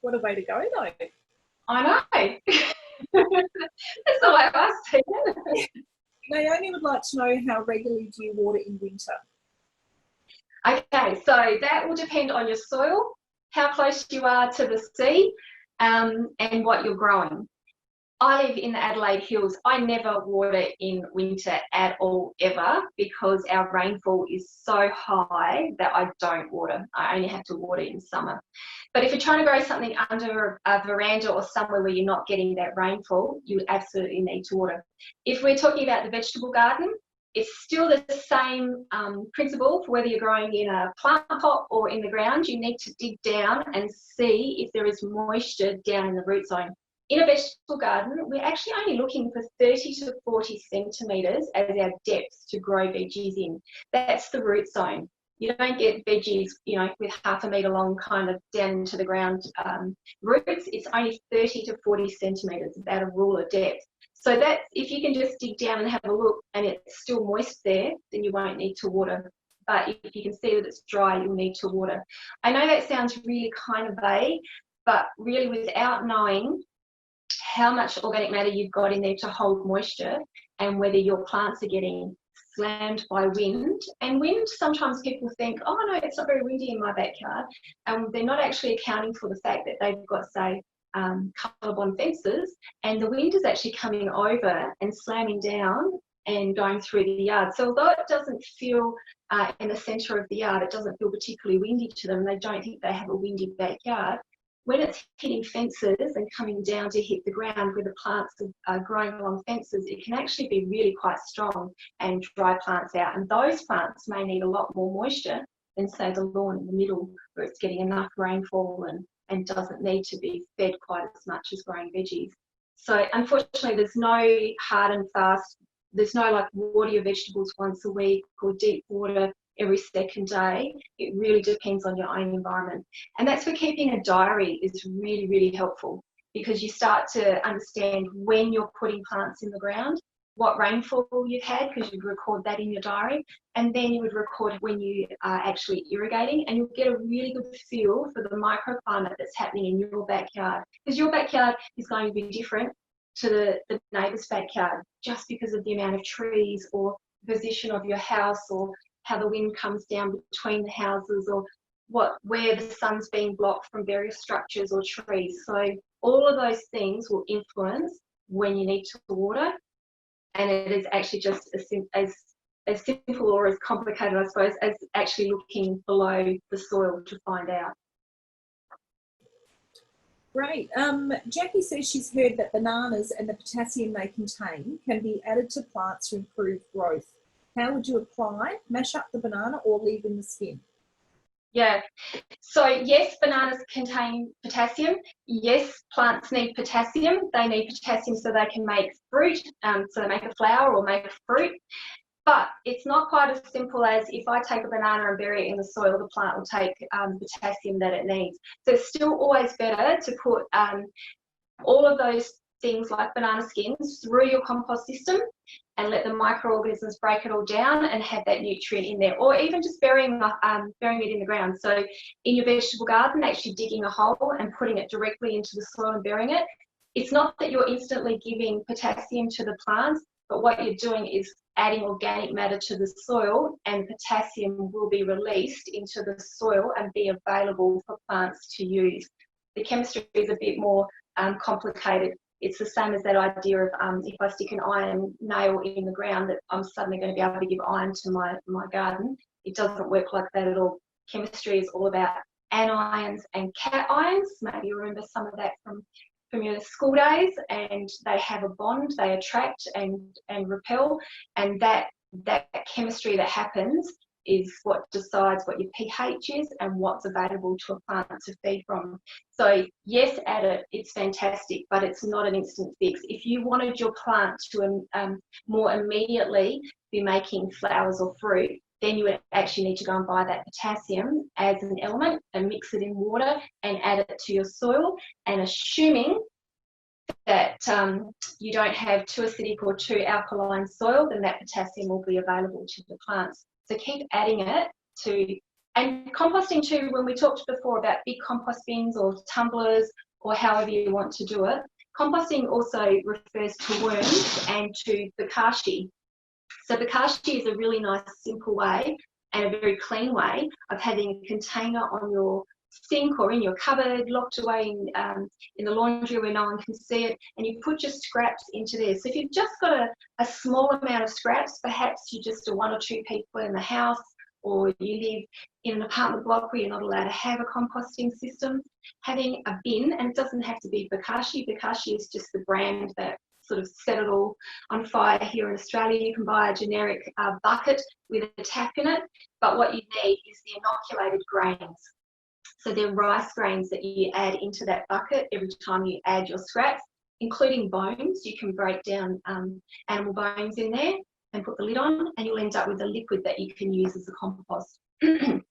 What a way to go, though. I know. That's the way I see it. Naomi would like to know, how regularly do you water in winter? Okay, so that will depend on your soil, how close you are to the sea, and what you're growing. I live in the Adelaide Hills. I never water in winter at all, ever, because our rainfall is so high that I don't water. I only have to water in summer. But if you're trying to grow something under a veranda or somewhere where you're not getting that rainfall, you absolutely need to water. If we're talking about the vegetable garden, it's still the same principle for whether you're growing in a plant pot or in the ground. You need to dig down and see if there is moisture down in the root zone. In a vegetable garden, we're actually only looking for 30 to 40 centimetres as our depth to grow veggies in. That's the root zone. You don't get veggies, you know, with half a metre long kind of down into the ground roots. It's only 30 to 40 centimetres, about a rule of depth. So that, if you can just dig down and have a look and it's still moist there, then you won't need to water. But if you can see that it's dry, you'll need to water. I know that sounds really kind of vague, but really without knowing how much organic matter you've got in there to hold moisture, and whether your plants are getting slammed by wind. And wind, sometimes people think, oh no, it's not very windy in my backyard, and they're not actually accounting for the fact that they've got, say, colour-bond fences, and the wind is actually coming over and slamming down and going through the yard. So although it doesn't feel in the centre of the yard, it doesn't feel particularly windy to them, they don't think they have a windy backyard, when it's hitting fences and coming down to hit the ground where the plants are growing along fences, it can actually be really quite strong and dry plants out. And those plants may need a lot more moisture than, say, the lawn in the middle, where it's getting enough rainfall and doesn't need to be fed quite as much as growing veggies. So unfortunately, there's no hard and fast, there's no like water your vegetables once a week or deep water every second day. It really depends on your own environment. And that's where keeping a diary is really, really helpful, because you start to understand when you're putting plants in the ground, what rainfall you've had, because you record that in your diary, and then you would record when you are actually irrigating, and you'll get a really good feel for the microclimate that's happening in your backyard, because your backyard is going to be different to the neighbour's backyard, just because of the amount of trees or the position of your house, or how the wind comes down between the houses, or where the sun's being blocked from various structures or trees. So all of those things will influence when you need to water, and it is actually just as simple or as complicated, I suppose, as actually looking below the soil to find out. Great. Jackie says she's heard that bananas and the potassium they contain can be added to plants to improve growth. How would you apply? Mash up the banana or leave in the skin? Yeah, so yes, bananas contain potassium. Yes, plants need potassium. They need potassium so they can make fruit, so they make a flower or make a fruit. But it's not quite as simple as if I take a banana and bury it in the soil, the plant will take the potassium that it needs. So it's still always better to put all of those things like banana skins through your compost system and let the microorganisms break it all down and have that nutrient in there, or even just burying it in the ground. So in your vegetable garden, actually digging a hole and putting it directly into the soil and burying it. It's not that you're instantly giving potassium to the plants, but what you're doing is adding organic matter to the soil, and potassium will be released into the soil and be available for plants to use. The chemistry is a bit more complicated. It's the same as that idea of if I stick an iron nail in the ground, that I'm suddenly going to be able to give iron to my garden. It doesn't work like that at all. Chemistry is all about anions and cations. Maybe you remember some of that from your school days, and they have a bond, they attract and repel, and that chemistry that happens is what decides what your pH is and what's available to a plant to feed from. So yes, add it, it's fantastic, but it's not an instant fix. If you wanted your plant to more immediately be making flowers or fruit, then you would actually need to go and buy that potassium as an element and mix it in water and add it to your soil, and assuming that you don't have too acidic or too alkaline soil, then that potassium will be available to the plants. So keep adding it to, and composting too, when we talked before about big compost bins or tumblers or however you want to do it, composting also refers to worms and to bokashi. So bokashi is a really nice, simple way and a very clean way of having a container on your sink or in your cupboard, locked away in the laundry where no one can see it, and you put your scraps into there. So if you've just got a small amount of scraps, perhaps you just are 1 or 2 people in the house, or you live in an apartment block where you're not allowed to have a composting system, having a bin, and it doesn't have to be bokashi. Bokashi is just the brand that sort of set it all on fire here in Australia. You can buy a generic bucket with a tap in it, but what you need is the inoculated grains. So they're rice grains that you add into that bucket every time you add your scraps, including bones. You can break down animal bones in there and put the lid on, and you'll end up with a liquid that you can use as a compost. And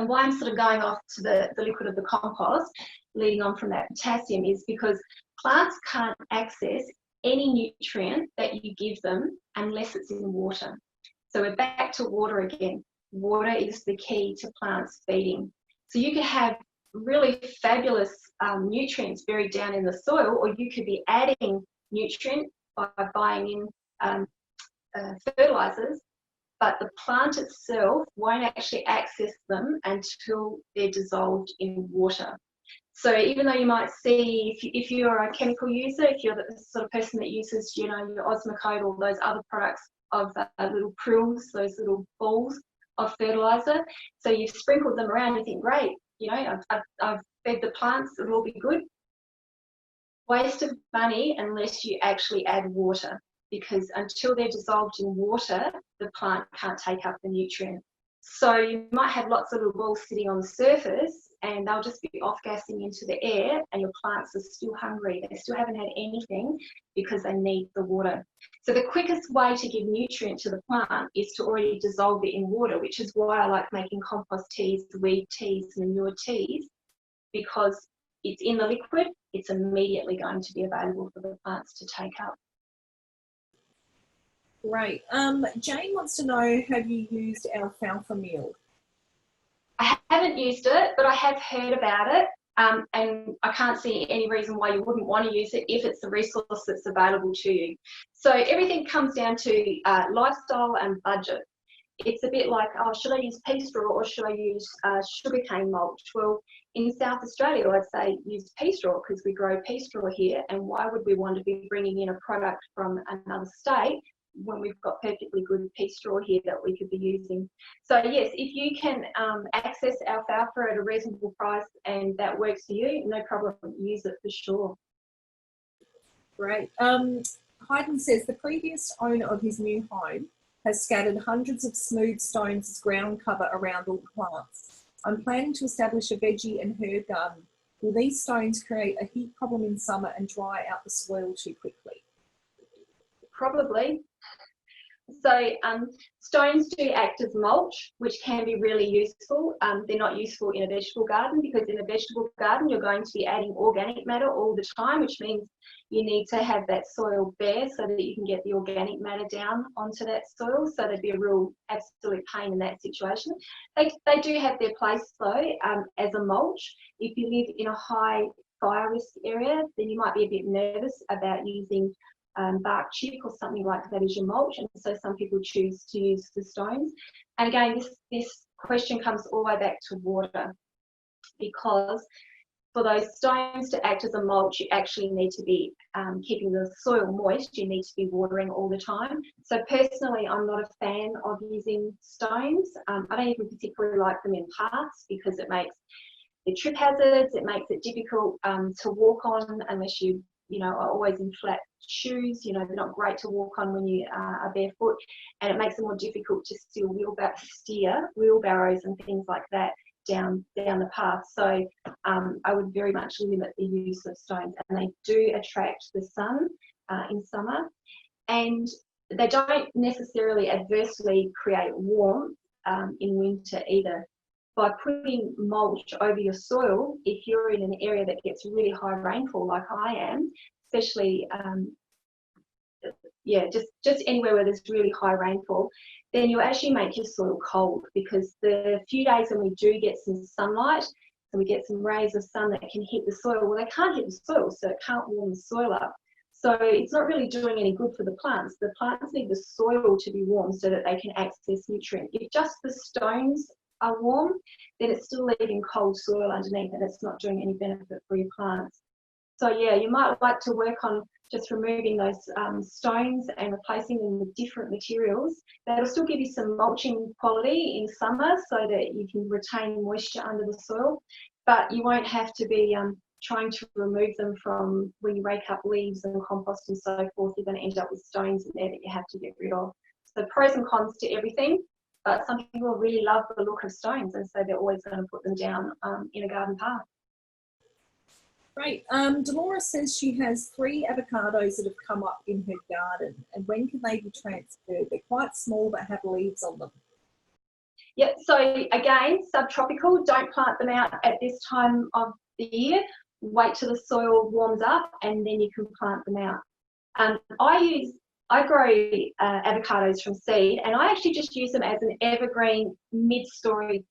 why I'm sort of going off to the liquid of the compost, leading on from that potassium, is because plants can't access any nutrient that you give them unless it's in water. So we're back to water again. Water is the key to plants feeding. So you could have really fabulous nutrients buried down in the soil, or you could be adding nutrient by buying in fertilisers, but the plant itself won't actually access them until they're dissolved in water. So even though you might see, if you're a chemical user, if you're the sort of person that uses, you know, your Osmocote or those other products of little prills, those little balls of fertilizer, so you've sprinkled them around, you think, great, you know, I've fed the plants, it'll all be good. Waste of money unless you actually add water, because until they're dissolved in water, the plant can't take up the nutrient. So you might have lots of little balls sitting on the surface and they'll just be off-gassing into the air, and your plants are still hungry. They still haven't had anything because they need the water. So the quickest way to give nutrient to the plant is to already dissolve it in water, which is why I like making compost teas, weed teas, manure teas, because it's in the liquid, it's immediately going to be available for the plants to take up. Great. Jane wants to know, have you used alfalfa meal? I haven't used it, but I have heard about it, and I can't see any reason why you wouldn't want to use it if it's a resource that's available to you. So everything comes down to lifestyle and budget. It's a bit like, oh, should I use pea straw or should I use sugarcane mulch? Well, in South Australia, I'd say use pea straw because we grow pea straw here, and why would we want to be bringing in a product from another state when we've got perfectly good pea straw here that we could be using? So yes, if you can access alfalfa at a reasonable price and that works for you, no problem, use it for sure. Great. Hayden says the previous owner of his new home has scattered hundreds of smooth stones as ground cover around all the plants. I'm planning to establish a veggie and herb garden. Will these stones create a heat problem in summer and dry out the soil too quickly? Probably. So stones do act as mulch, which can be really useful. They're not useful in a vegetable garden, because in a vegetable garden you're going to be adding organic matter all the time, which means you need to have that soil bare so that you can get the organic matter down onto that soil. So there'd be a real absolute pain in that situation. They do have their place though, as a mulch. If you live in a high fire risk area, then you might be a bit nervous about using bark chip or something like that as your mulch, and so some people choose to use the stones. And again, this question comes all the way back to water, because for those stones to act as a mulch, you actually need to be keeping the soil moist. You need to be watering all the time. So personally, I'm not a fan of using stones. I don't even particularly like them in paths, because it makes the trip hazards. It makes it difficult to walk on unless you are always in flat shoes. They're not great to walk on when you are barefoot, and it makes it more difficult to steer wheelbarrows and things like that down the path. So I would very much limit the use of stones, and they do attract the sun in summer, and they don't necessarily adversely create warmth in winter either. By putting mulch over your soil, if you're in an area that gets really high rainfall like I am, especially just anywhere where there's really high rainfall, then you actually make your soil cold, because the few days when we do get some sunlight and we get some rays of sun that can hit the soil, well, they can't hit the soil, so it can't warm the soil up. So it's not really doing any good for the plants. The plants need the soil to be warm so that they can access nutrients. If just the stones are warm, then it's still leaving cold soil underneath, and it's not doing any benefit for your plants. So yeah, you might like to work on just removing those stones and replacing them with different materials. That'll still give you some mulching quality in summer so that you can retain moisture under the soil, but you won't have to be trying to remove them from when you rake up leaves and compost and so forth. You're going to end up with stones in there that you have to get rid of. So pros and cons to everything. But some people really love the look of stones, and so they're always going to put them down in a garden path. Great. Dolores says she has 3 avocados that have come up in her garden, and when can they be transferred? They're quite small but have leaves on them. Yeah, so again, subtropical, don't plant them out at this time of the year. Wait till the soil warms up and then you can plant them out. I grow avocados from seed, and I actually just use them as an evergreen mid-story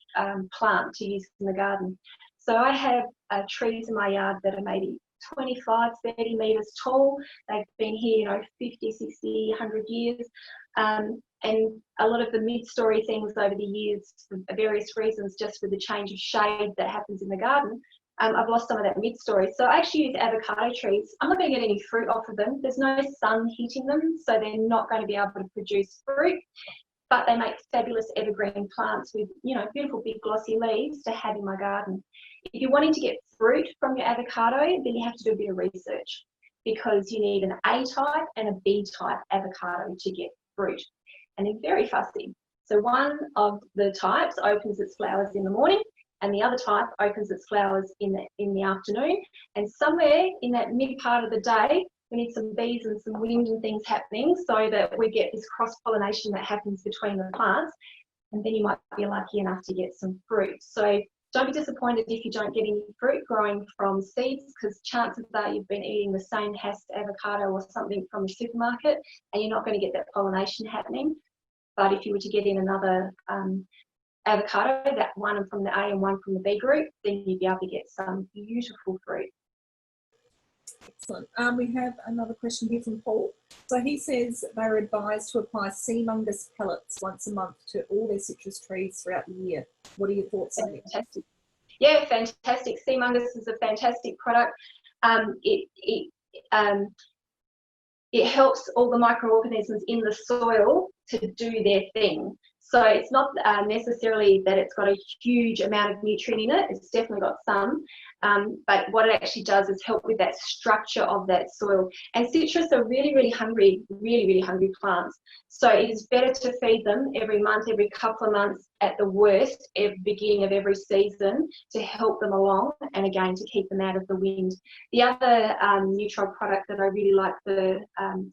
plant to use in the garden. So I have trees in my yard that are maybe 25, 30 metres tall. They've been here, 50, 60, 100 years. And a lot of the mid-story things over the years, for various reasons, just with the change of shade that happens in the garden, I've lost some of that mid-story. So I actually use avocado trees. I'm not going to get any fruit off of them. There's no sun hitting them, so they're not going to be able to produce fruit. But they make fabulous evergreen plants with, beautiful big glossy leaves to have in my garden. If you're wanting to get fruit from your avocado, then you have to do a bit of research, because you need an A-type and a B-type avocado to get fruit. And they're very fussy. So one of the types opens its flowers in the morning, and the other type opens its flowers in the afternoon. And somewhere in that mid part of the day, we need some bees and some wind and things happening so that we get this cross-pollination that happens between the plants, and then you might be lucky enough to get some fruit. So don't be disappointed if you don't get any fruit growing from seeds, because chances are you've been eating the same Hast avocado or something from the supermarket, and you're not going to get that pollination happening. But if you were to get in another avocado, that one from the A and one from the B group, then you'd be able to get some beautiful fruit. Excellent. We have another question here from Paul. So he says they're advised to apply sea mungus pellets once a month to all their citrus trees throughout the year. What are your thoughts on that? Fantastic. Yeah, fantastic. Sea mungus is a fantastic product. It helps all the microorganisms in the soil to do their thing. So it's not necessarily that it's got a huge amount of nutrient in it. It's definitely got some. But what it actually does is help with that structure of that soil. And citrus are really, really hungry plants. So it is better to feed them every month, every couple of months at the worst, at the beginning of every season, to help them along, and again, to keep them out of the wind. The other neutral product that I really like to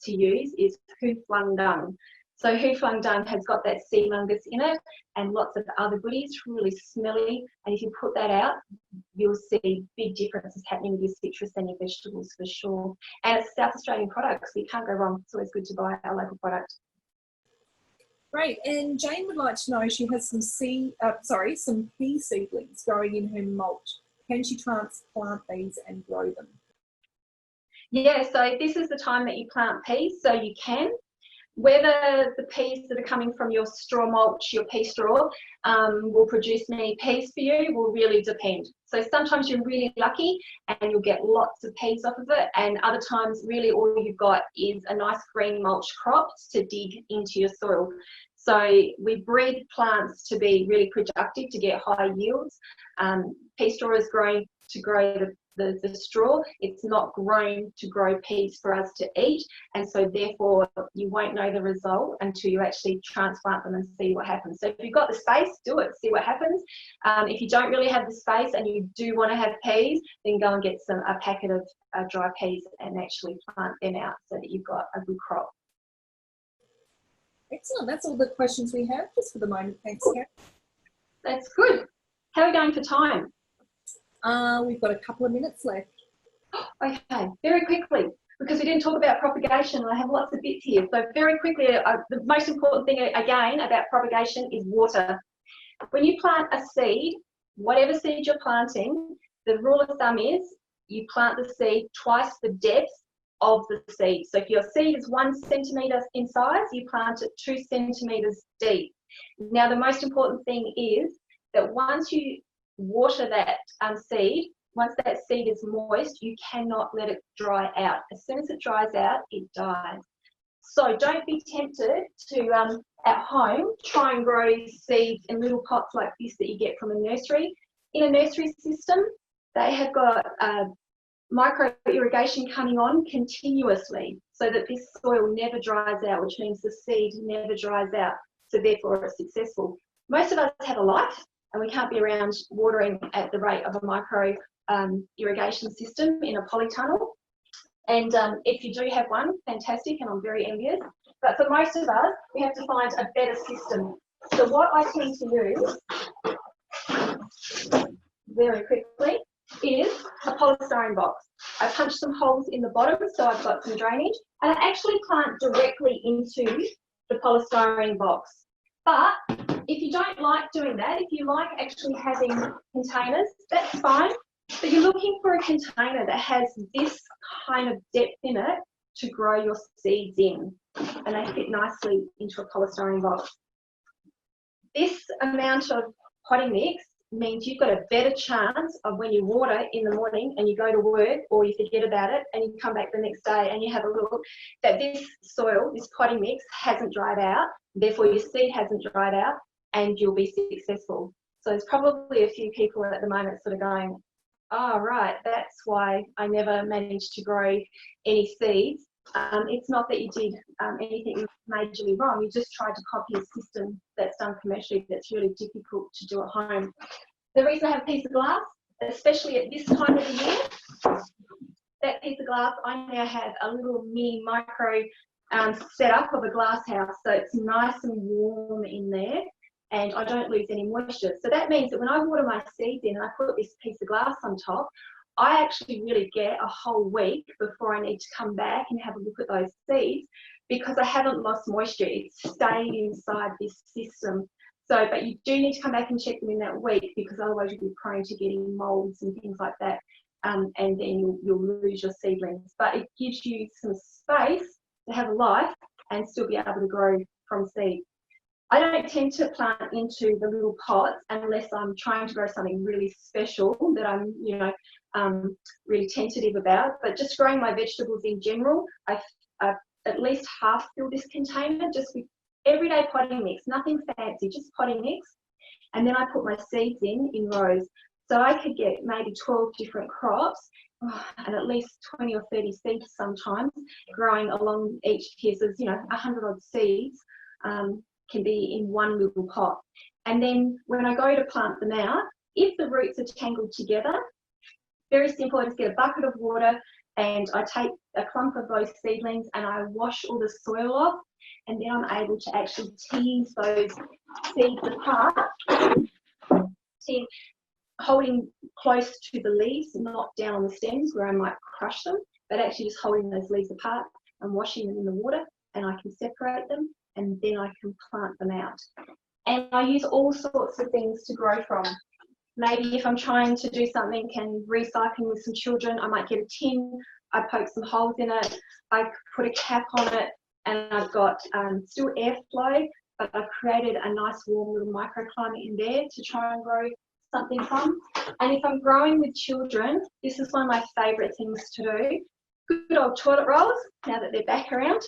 use is hoof lung dung. So Huflung Dung has got that sea mungus in it and lots of other goodies, really smelly. And if you put that out, you'll see big differences happening with your citrus and your vegetables for sure. And it's South Australian products, so you can't go wrong. It's always good to buy our local product. Great. And Jane would like to know, she has some pea seedlings growing in her mulch. Can she transplant these and grow them? Yeah, so this is the time that you plant peas, so you can. Whether the peas that are coming from your straw mulch, your pea straw, will produce many peas for you will really depend. So sometimes you're really lucky and you'll get lots of peas off of it, and other times really all you've got is a nice green mulch crop to dig into your soil. So we breed plants to be really productive, to get high yields. Pea straw is growing to grow the straw. It's not grown to grow peas for us to eat, and so therefore you won't know the result until you actually transplant them and see what happens. So if you've got the space, do it, see what happens. If you don't really have the space and you do want to have peas, then go and get a packet of dry peas and actually plant them out so that you've got a good crop. Excellent. That's all the questions we have just for the moment. Thanks, Karen. That's good. How are we going for time? We've got a couple of minutes left. Okay, very quickly, because we didn't talk about propagation, and I have lots of bits here. So very quickly, the most important thing again about propagation is water. When you plant a seed, whatever seed you're planting, the rule of thumb is you plant the seed twice the depth of the seed. So if your seed is 1 centimetre in size, you plant it 2 centimetres deep. Now the most important thing is that once you water that seed, once that seed is moist, you cannot let it dry out. As soon as it dries out, it dies. So don't be tempted to, at home, try and grow seeds in little pots like this that you get from a nursery. In a nursery system, they have got micro irrigation coming on continuously so that this soil never dries out, which means the seed never dries out. So therefore it's successful. Most of us have a life and we can't be around watering at the rate of a micro irrigation system in a polytunnel. And if you do have one, fantastic, and I'm very envious. But for most of us, we have to find a better system. So what I tend to use, very quickly, is a polystyrene box. I punch some holes in the bottom so I've got some drainage, and I actually plant directly into the polystyrene box. But if you don't like doing that, if you like actually having containers, that's fine. But you're looking for a container that has this kind of depth in it to grow your seeds in, and they fit nicely into a polystyrene box. This amount of potting mix means you've got a better chance of when you water in the morning and you go to work or you forget about it and you come back the next day and you have a look that this soil, this potting mix hasn't dried out, therefore your seed hasn't dried out, and you'll be successful. So there's probably a few people at the moment sort of going, oh right, that's why I never managed to grow any seeds. It's not that you did anything majorly wrong, you just tried to copy a system that's done commercially that's really difficult to do at home. The reason I have a piece of glass, especially at this time of the year, that piece of glass, I now have a little mini micro setup of a glass house, so it's nice and warm in there and I don't lose any moisture. So that means that when I water my seeds in and I put this piece of glass on top, I actually really get a whole week before I need to come back and have a look at those seeds because I haven't lost moisture. It's stayed inside this system. So, but you do need to come back and check them in that week because otherwise you'll be prone to getting molds and things like that. And then you'll lose your seedlings. But it gives you some space to have a life and still be able to grow from seed. I don't tend to plant into the little pots unless I'm trying to grow something really special that I'm, really tentative about. But just growing my vegetables in general, I at least half fill this container just with everyday potting mix, nothing fancy, just potting mix. And then I put my seeds in rows. So I could get maybe 12 different crops and at least 20 or 30 seeds sometimes growing along each piece. There's 100 odd seeds. Can be in one little pot. And then when I go to plant them out, if the roots are tangled together, very simple, I just get a bucket of water, and I take a clump of those seedlings and I wash all the soil off, and then I'm able to actually tease those seeds apart, holding close to the leaves, not down on the stems where I might crush them, but actually just holding those leaves apart and washing them in the water, and I can separate them and then I can plant them out. And I use all sorts of things to grow from. Maybe if I'm trying to do something and recycling with some children, I might get a tin, I poke some holes in it, I put a cap on it, and I've got still airflow, but I've created a nice warm little microclimate in there to try and grow something from. And if I'm growing with children, this is one of my favourite things to do. Good old toilet rolls, now that they're back around.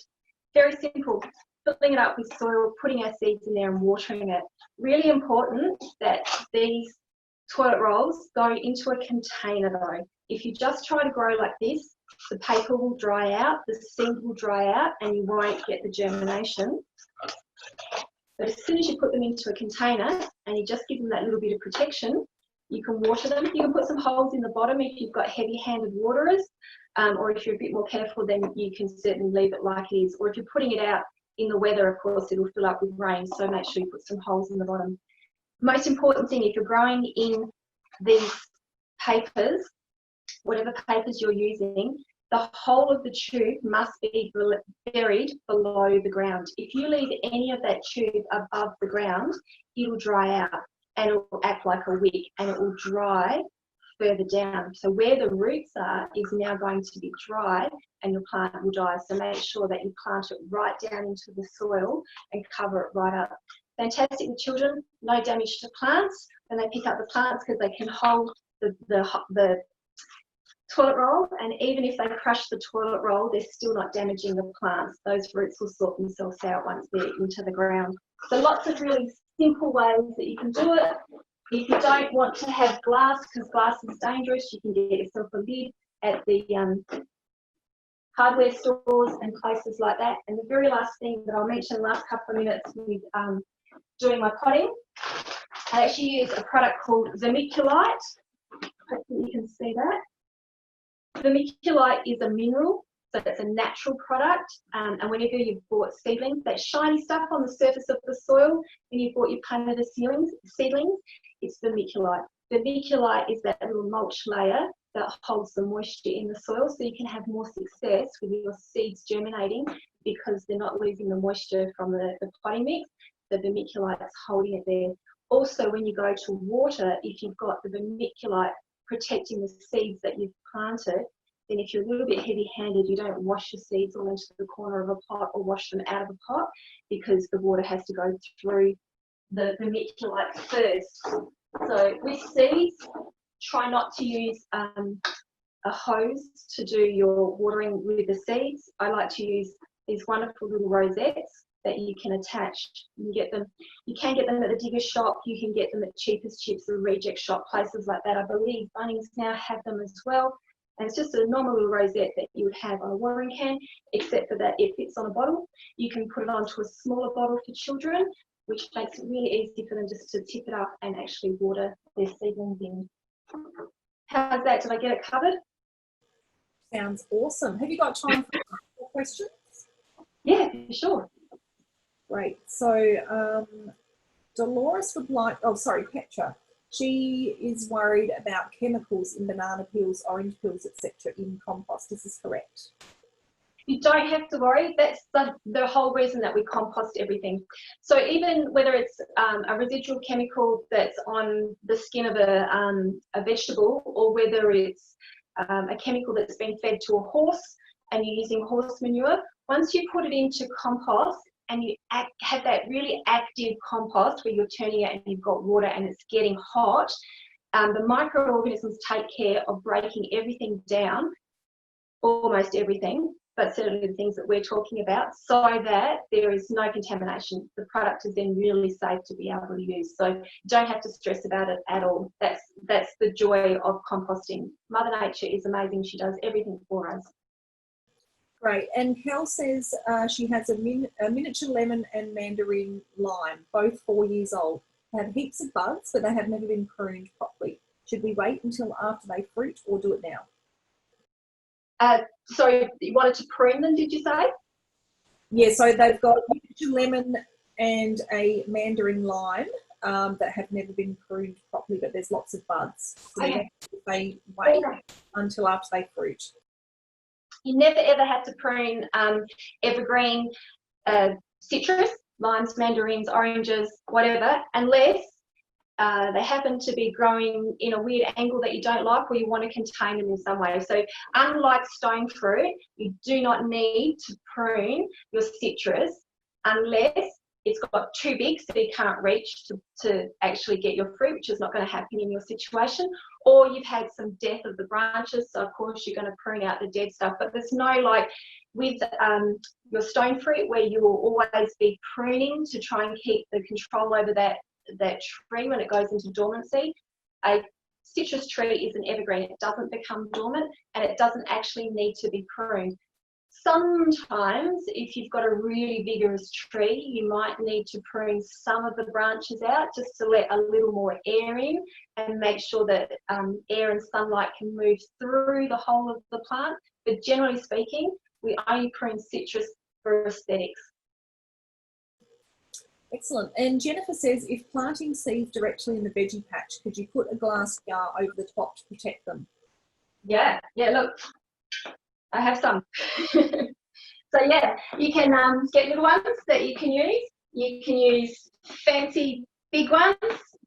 Very simple. Filling it up with soil, putting our seeds in there and watering it. Really important that these toilet rolls go into a container though. If you just try to grow like this, the paper will dry out, the seed will dry out, and you won't get the germination. But as soon as you put them into a container and you just give them that little bit of protection, you can water them. You can put some holes in the bottom if you've got heavy-handed waterers, or if you're a bit more careful, then you can certainly leave it like it is. Or if you're putting it out in the weather, of course, it'll fill up with rain, so make sure you put some holes in the bottom. Most important thing, if you're growing in these papers, whatever papers you're using, the whole of the tube must be buried below the ground. If you leave any of that tube above the ground, it'll dry out and it will act like a wick and it will dry further down. So where the roots are is now going to be dry and your plant will die. So make sure that you plant it right down into the soil and cover it right up. Fantastic with children, no damage to plants when they pick up the plants because they can hold the toilet roll, and even if they crush the toilet roll, they're still not damaging the plants. Those roots will sort themselves out once they're into the ground. So lots of really simple ways that you can do it. If you don't want to have glass, because glass is dangerous, you can get yourself a lid at the hardware stores and places like that. And the very last thing that I'll mention in the last couple of minutes with doing my potting, I actually use a product called vermiculite. Hopefully you can see that. Vermiculite is a mineral, so it's a natural product, and whenever you've bought seedlings, that shiny stuff on the surface of the soil, when you've bought your Canada seedlings, it's vermiculite. Vermiculite is that little mulch layer that holds the moisture in the soil, so you can have more success with your seeds germinating because they're not losing the moisture from the potting mix. The vermiculite is holding it there. Also, when you go to water, if you've got the vermiculite protecting the seeds that you've planted, then if you're a little bit heavy-handed, you don't wash your seeds all into the corner of a pot or wash them out of a pot because the water has to go through the vermiculite first. So with seeds, try not to use a hose to do your watering with the seeds. I like to use these wonderful little rosettes that you can attach. You can get them at the digger shop, you can get them at Cheapest Chips or reject shop, places like that. I believe Bunnings now have them as well. And it's just a normal little rosette that you would have on a watering can, except for that it fits on a bottle. You can put it onto a smaller bottle for children, which makes it really easy for them just to tip it up and actually water their seedlings in. How's that? Did I get it covered? Sounds awesome. Have you got time for more questions? Yeah, sure. Great. So Dolores would like, Petra. She is worried about chemicals in banana peels, orange peels, etc. in compost. Is this correct? You don't have to worry. That's the whole reason that we compost everything. So even whether it's a residual chemical that's on the skin of a vegetable, or whether it's a chemical that's been fed to a horse and you're using horse manure, once you put it into compost and you have that really active compost where you're turning it and you've got water and it's getting hot, the microorganisms take care of breaking everything down, almost everything, but certainly the things that we're talking about, so that there is no contamination. The product is then really safe to be able to use. So you don't have to stress about it at all. That's the joy of composting. Mother Nature is amazing. She does everything for us. Great. And Kel says she has a miniature lemon and mandarin lime, both 4 years old. They have heaps of buds, but they have never been pruned properly. Should we wait until after they fruit or do it now? So you wanted to prune them, did you say? Yeah, so they've got a lemon and a mandarin lime that have never been pruned properly, but there's lots of buds. So they wait until after they fruit. You never ever have to prune evergreen citrus, limes, mandarins, oranges, whatever, unless they happen to be growing in a weird angle that you don't like, or you want to contain them in some way. So unlike stone fruit, you do not need to prune your citrus unless it's got too big so you can't reach to actually get your fruit, which is not going to happen in your situation, or you've had some death of the branches, so of course you're going to prune out the dead stuff. But there's no, like with your stone fruit, where you will always be pruning to try and keep the control over that tree when it goes into dormancy. A citrus tree is an evergreen. It doesn't become dormant, and it doesn't actually need to be pruned. Sometimes if you've got a really vigorous tree, you might need to prune some of the branches out just to let a little more air in and make sure that air and sunlight can move through the whole of the plant. But generally speaking, we only prune citrus for aesthetics. Excellent. And Jennifer says, if planting seeds directly in the veggie patch, could you put a glass jar over the top to protect them? Yeah, look, I have some. So yeah, you can get little ones that you can use. You can use fancy big ones,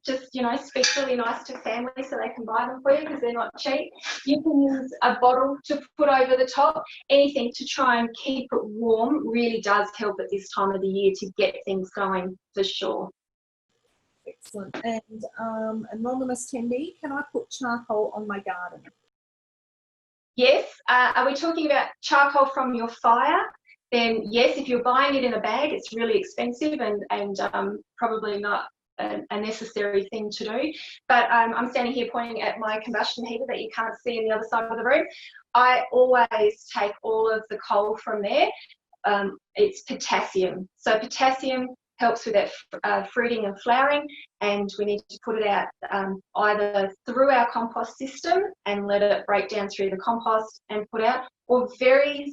just, you know, speak really nice to family so they can buy them for you because they're not cheap. You can use a bottle to put over the top. Anything to try and keep it warm really does help at this time of the year to get things going for sure. Excellent. And anonymous attendee, can I put charcoal on my garden? Yes. Are we talking about charcoal from your fire? Then yes, if you're buying it in a bag, it's really expensive and probably not a necessary thing to do. But I'm standing here pointing at my combustion heater that you can't see in the other side of the room. I always take all of the coal from there. It's potassium. So potassium helps with that fruiting and flowering, and we need to put it out either through our compost system and let it break down through the compost and put out, or very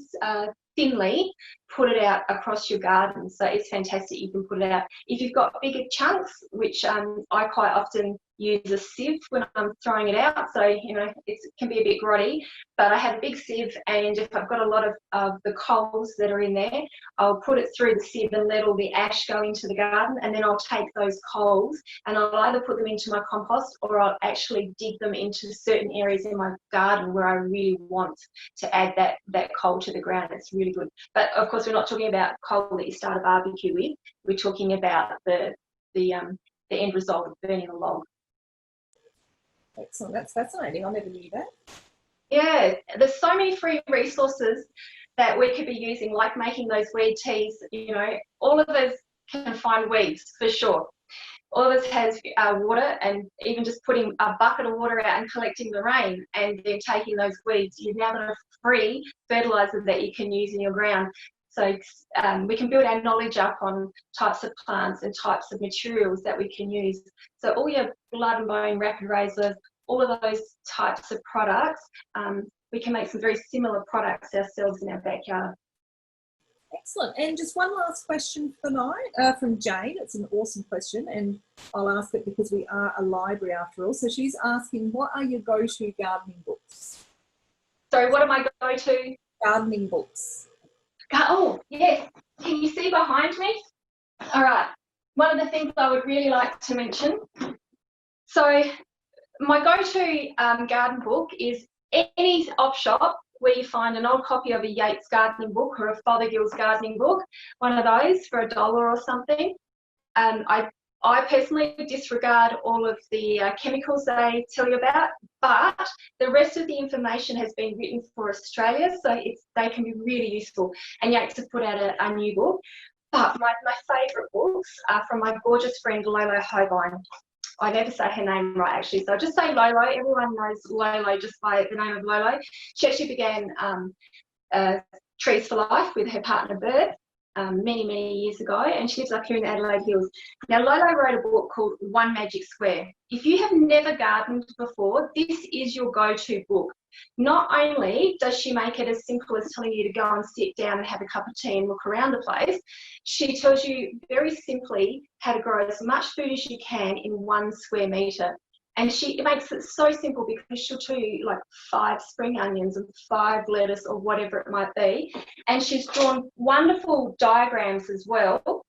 thinly put it out across your garden. So it's fantastic, you can put it out. If you've got bigger chunks, which I quite often use a sieve when I'm throwing it out, so you know it can be a bit grotty, but I have a big sieve, and if I've got a lot of the coals that are in there, I'll put it through the sieve and let all the ash go into the garden, and then I'll take those coals and I'll either put them into my compost, or I'll actually dig them into certain areas in my garden where I really want to add that coal to the ground. It's really good. But of course we're not talking about coal that you start a barbecue with. We're talking about the end result of burning a log. Excellent. That's fascinating. I never knew that. Yeah, there's so many free resources that we could be using, like making those weed teas. You know, all of us can find weeds for sure. All of us has water, and even just putting a bucket of water out and collecting the rain and then taking those weeds, you've now got a free fertiliser that you can use in your ground. So we can build our knowledge up on types of plants and types of materials that we can use. So all your blood and bone rapid razors, all of those types of products, we can make some very similar products ourselves in our backyard. Excellent. And just one last question for tonight from Jane. It's an awesome question, and I'll ask it because we are a library after all. So she's asking, what are your go-to gardening books? Sorry, what are my go-to? Gardening books. Oh, yes. Can you see behind me? All right. One of the things I would really like to mention. So my go-to garden book is any op shop where you find an old copy of a Yates gardening book or a Fothergill's gardening book, one of those for $1 or something. I personally disregard all of the chemicals they tell you about, but the rest of the information has been written for Australia, so they can be really useful. And Yates have put out a new book. But my favourite books are from my gorgeous friend Lolo Hobein. I never say her name right, actually, so I'll just say Lolo. Everyone knows Lolo just by the name of Lolo. She actually began Trees for Life with her partner Bert. many years ago, and she lives up here in the Adelaide Hills. Now, Lolo wrote a book called One Magic Square. If you have never gardened before, this is your go-to book. Not only does she make it as simple as telling you to go and sit down and have a cup of tea and look around the place, she tells you very simply how to grow as much food as you can in 1 square metre. And it makes it so simple because she'll tell you like 5 spring onions and 5 lettuce or whatever it might be. And she's drawn wonderful diagrams as well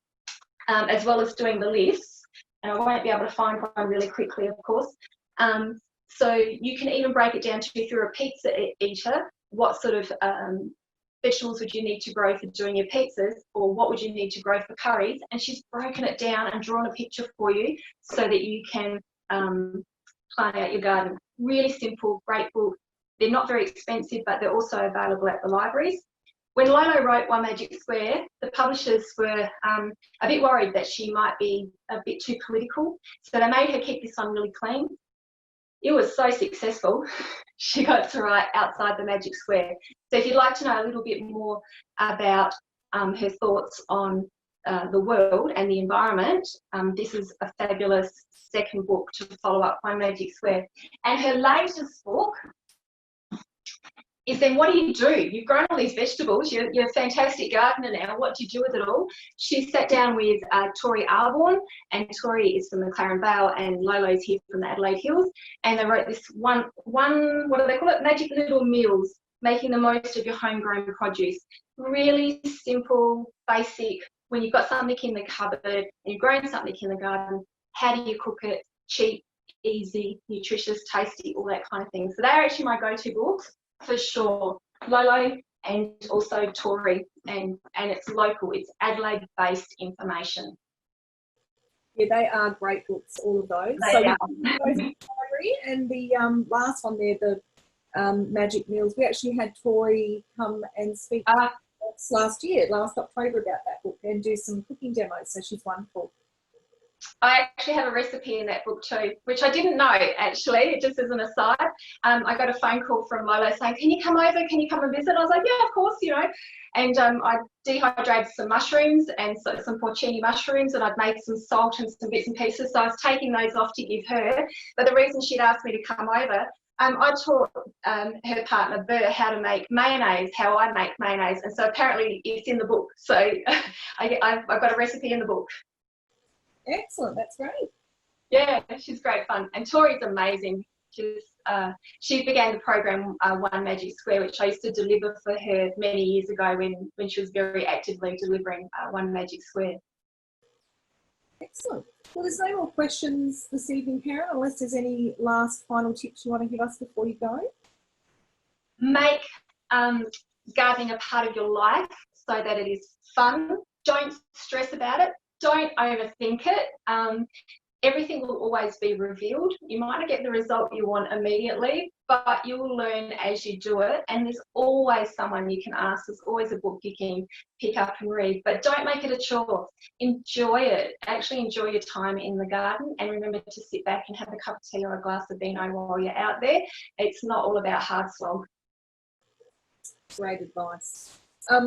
as doing the lists. And I won't be able to find one really quickly, of course. So you can even break it down to, if you're a pizza eater, what sort of vegetables would you need to grow for doing your pizzas, or what would you need to grow for curries? And she's broken it down and drawn a picture for you so that you can plan out your garden. Really simple, great book. They're not very expensive, but they're also available at the libraries. When Lolo wrote One Magic Square, the publishers were a bit worried that she might be a bit too political, so they made her keep this one really clean. It was so successful, she got to write Outside the Magic Square. So if you'd like to know a little bit more about her thoughts on the world and the environment, this is a fabulous second book to follow up One Magic Square. And her latest book is then, what do? You've grown all these vegetables, you're a fantastic gardener now, what do you do with it all? She sat down with Tori Arborn, and Tori is from the Claren Vale and Lolo's here from the Adelaide Hills, and they wrote this one what do they call it? Magic Little Meals, making the most of your homegrown produce. Really simple, basic. When you've got something in the cupboard and you've grown something in the garden, how do you cook it? Cheap, easy, nutritious, tasty, all that kind of thing. So they're actually my go-to books for sure. Lolo and also Tori, and it's local, it's Adelaide-based information. Yeah, they are great books, all of those. They are. And the last one there, the Magic Meals, we actually had Tori come and speak last October about that book and do some cooking demos, so she's wonderful. I actually have a recipe in that book too, which I didn't know actually, just as an aside. I got a phone call from Lolo saying, can you come over, can you come and visit? I was like, yeah, of course, you know. And I dehydrated some mushrooms and some porcini mushrooms, and I'd made some salt and some bits and pieces, so I was taking those off to give her. But the reason she'd asked me to come over, I taught her partner Bert how to make mayonnaise, how I make mayonnaise, and so apparently it's in the book. So I've got a recipe in the book. Excellent, that's great. Yeah, she's great fun, and Tori's amazing. She began the program One Magic Square, which I used to deliver for her many years ago when she was very actively delivering One Magic Square. Excellent. Well, there's no more questions this evening, Karen, unless there's any last final tips you want to give us before you go. Make gardening a part of your life so that it is fun. Don't stress about it. Don't overthink it. Everything will always be revealed. You might not get the result you want immediately, but you will learn as you do it. And there's always someone you can ask. There's always a book you can pick up and read. But don't make it a chore. Enjoy it. Actually enjoy your time in the garden, and remember to sit back and have a cup of tea or a glass of vino while you're out there. It's not all about hard slog. Great advice.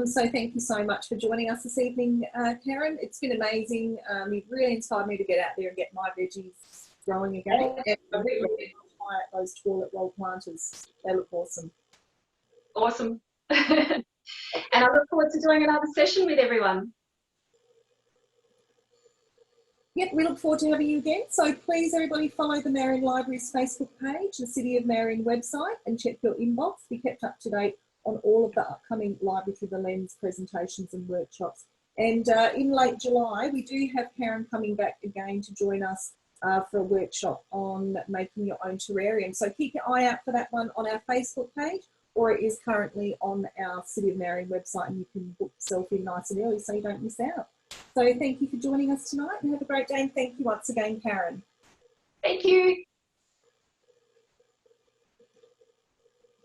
So thank you so much for joining us this evening, Karen. It's been amazing. You've really inspired me to get out there and get my veggies growing again. And I really admire those toilet roll planters. They look awesome. Awesome. And I look forward to doing another session with everyone. Yep, we look forward to having you again. So please, everybody, follow the Marion Library's Facebook page, the City of Marion website, and check your inbox. Be kept up to date on all of the upcoming Library Through the Lens presentations and workshops. And in late July, we do have Karen coming back again to join us for a workshop on making your own terrarium. So keep your eye out for that one on our Facebook page, or it is currently on our City of Marion website, and you can book yourself in nice and early so you don't miss out. So thank you for joining us tonight, and have a great day, and thank you once again, Karen. Thank you.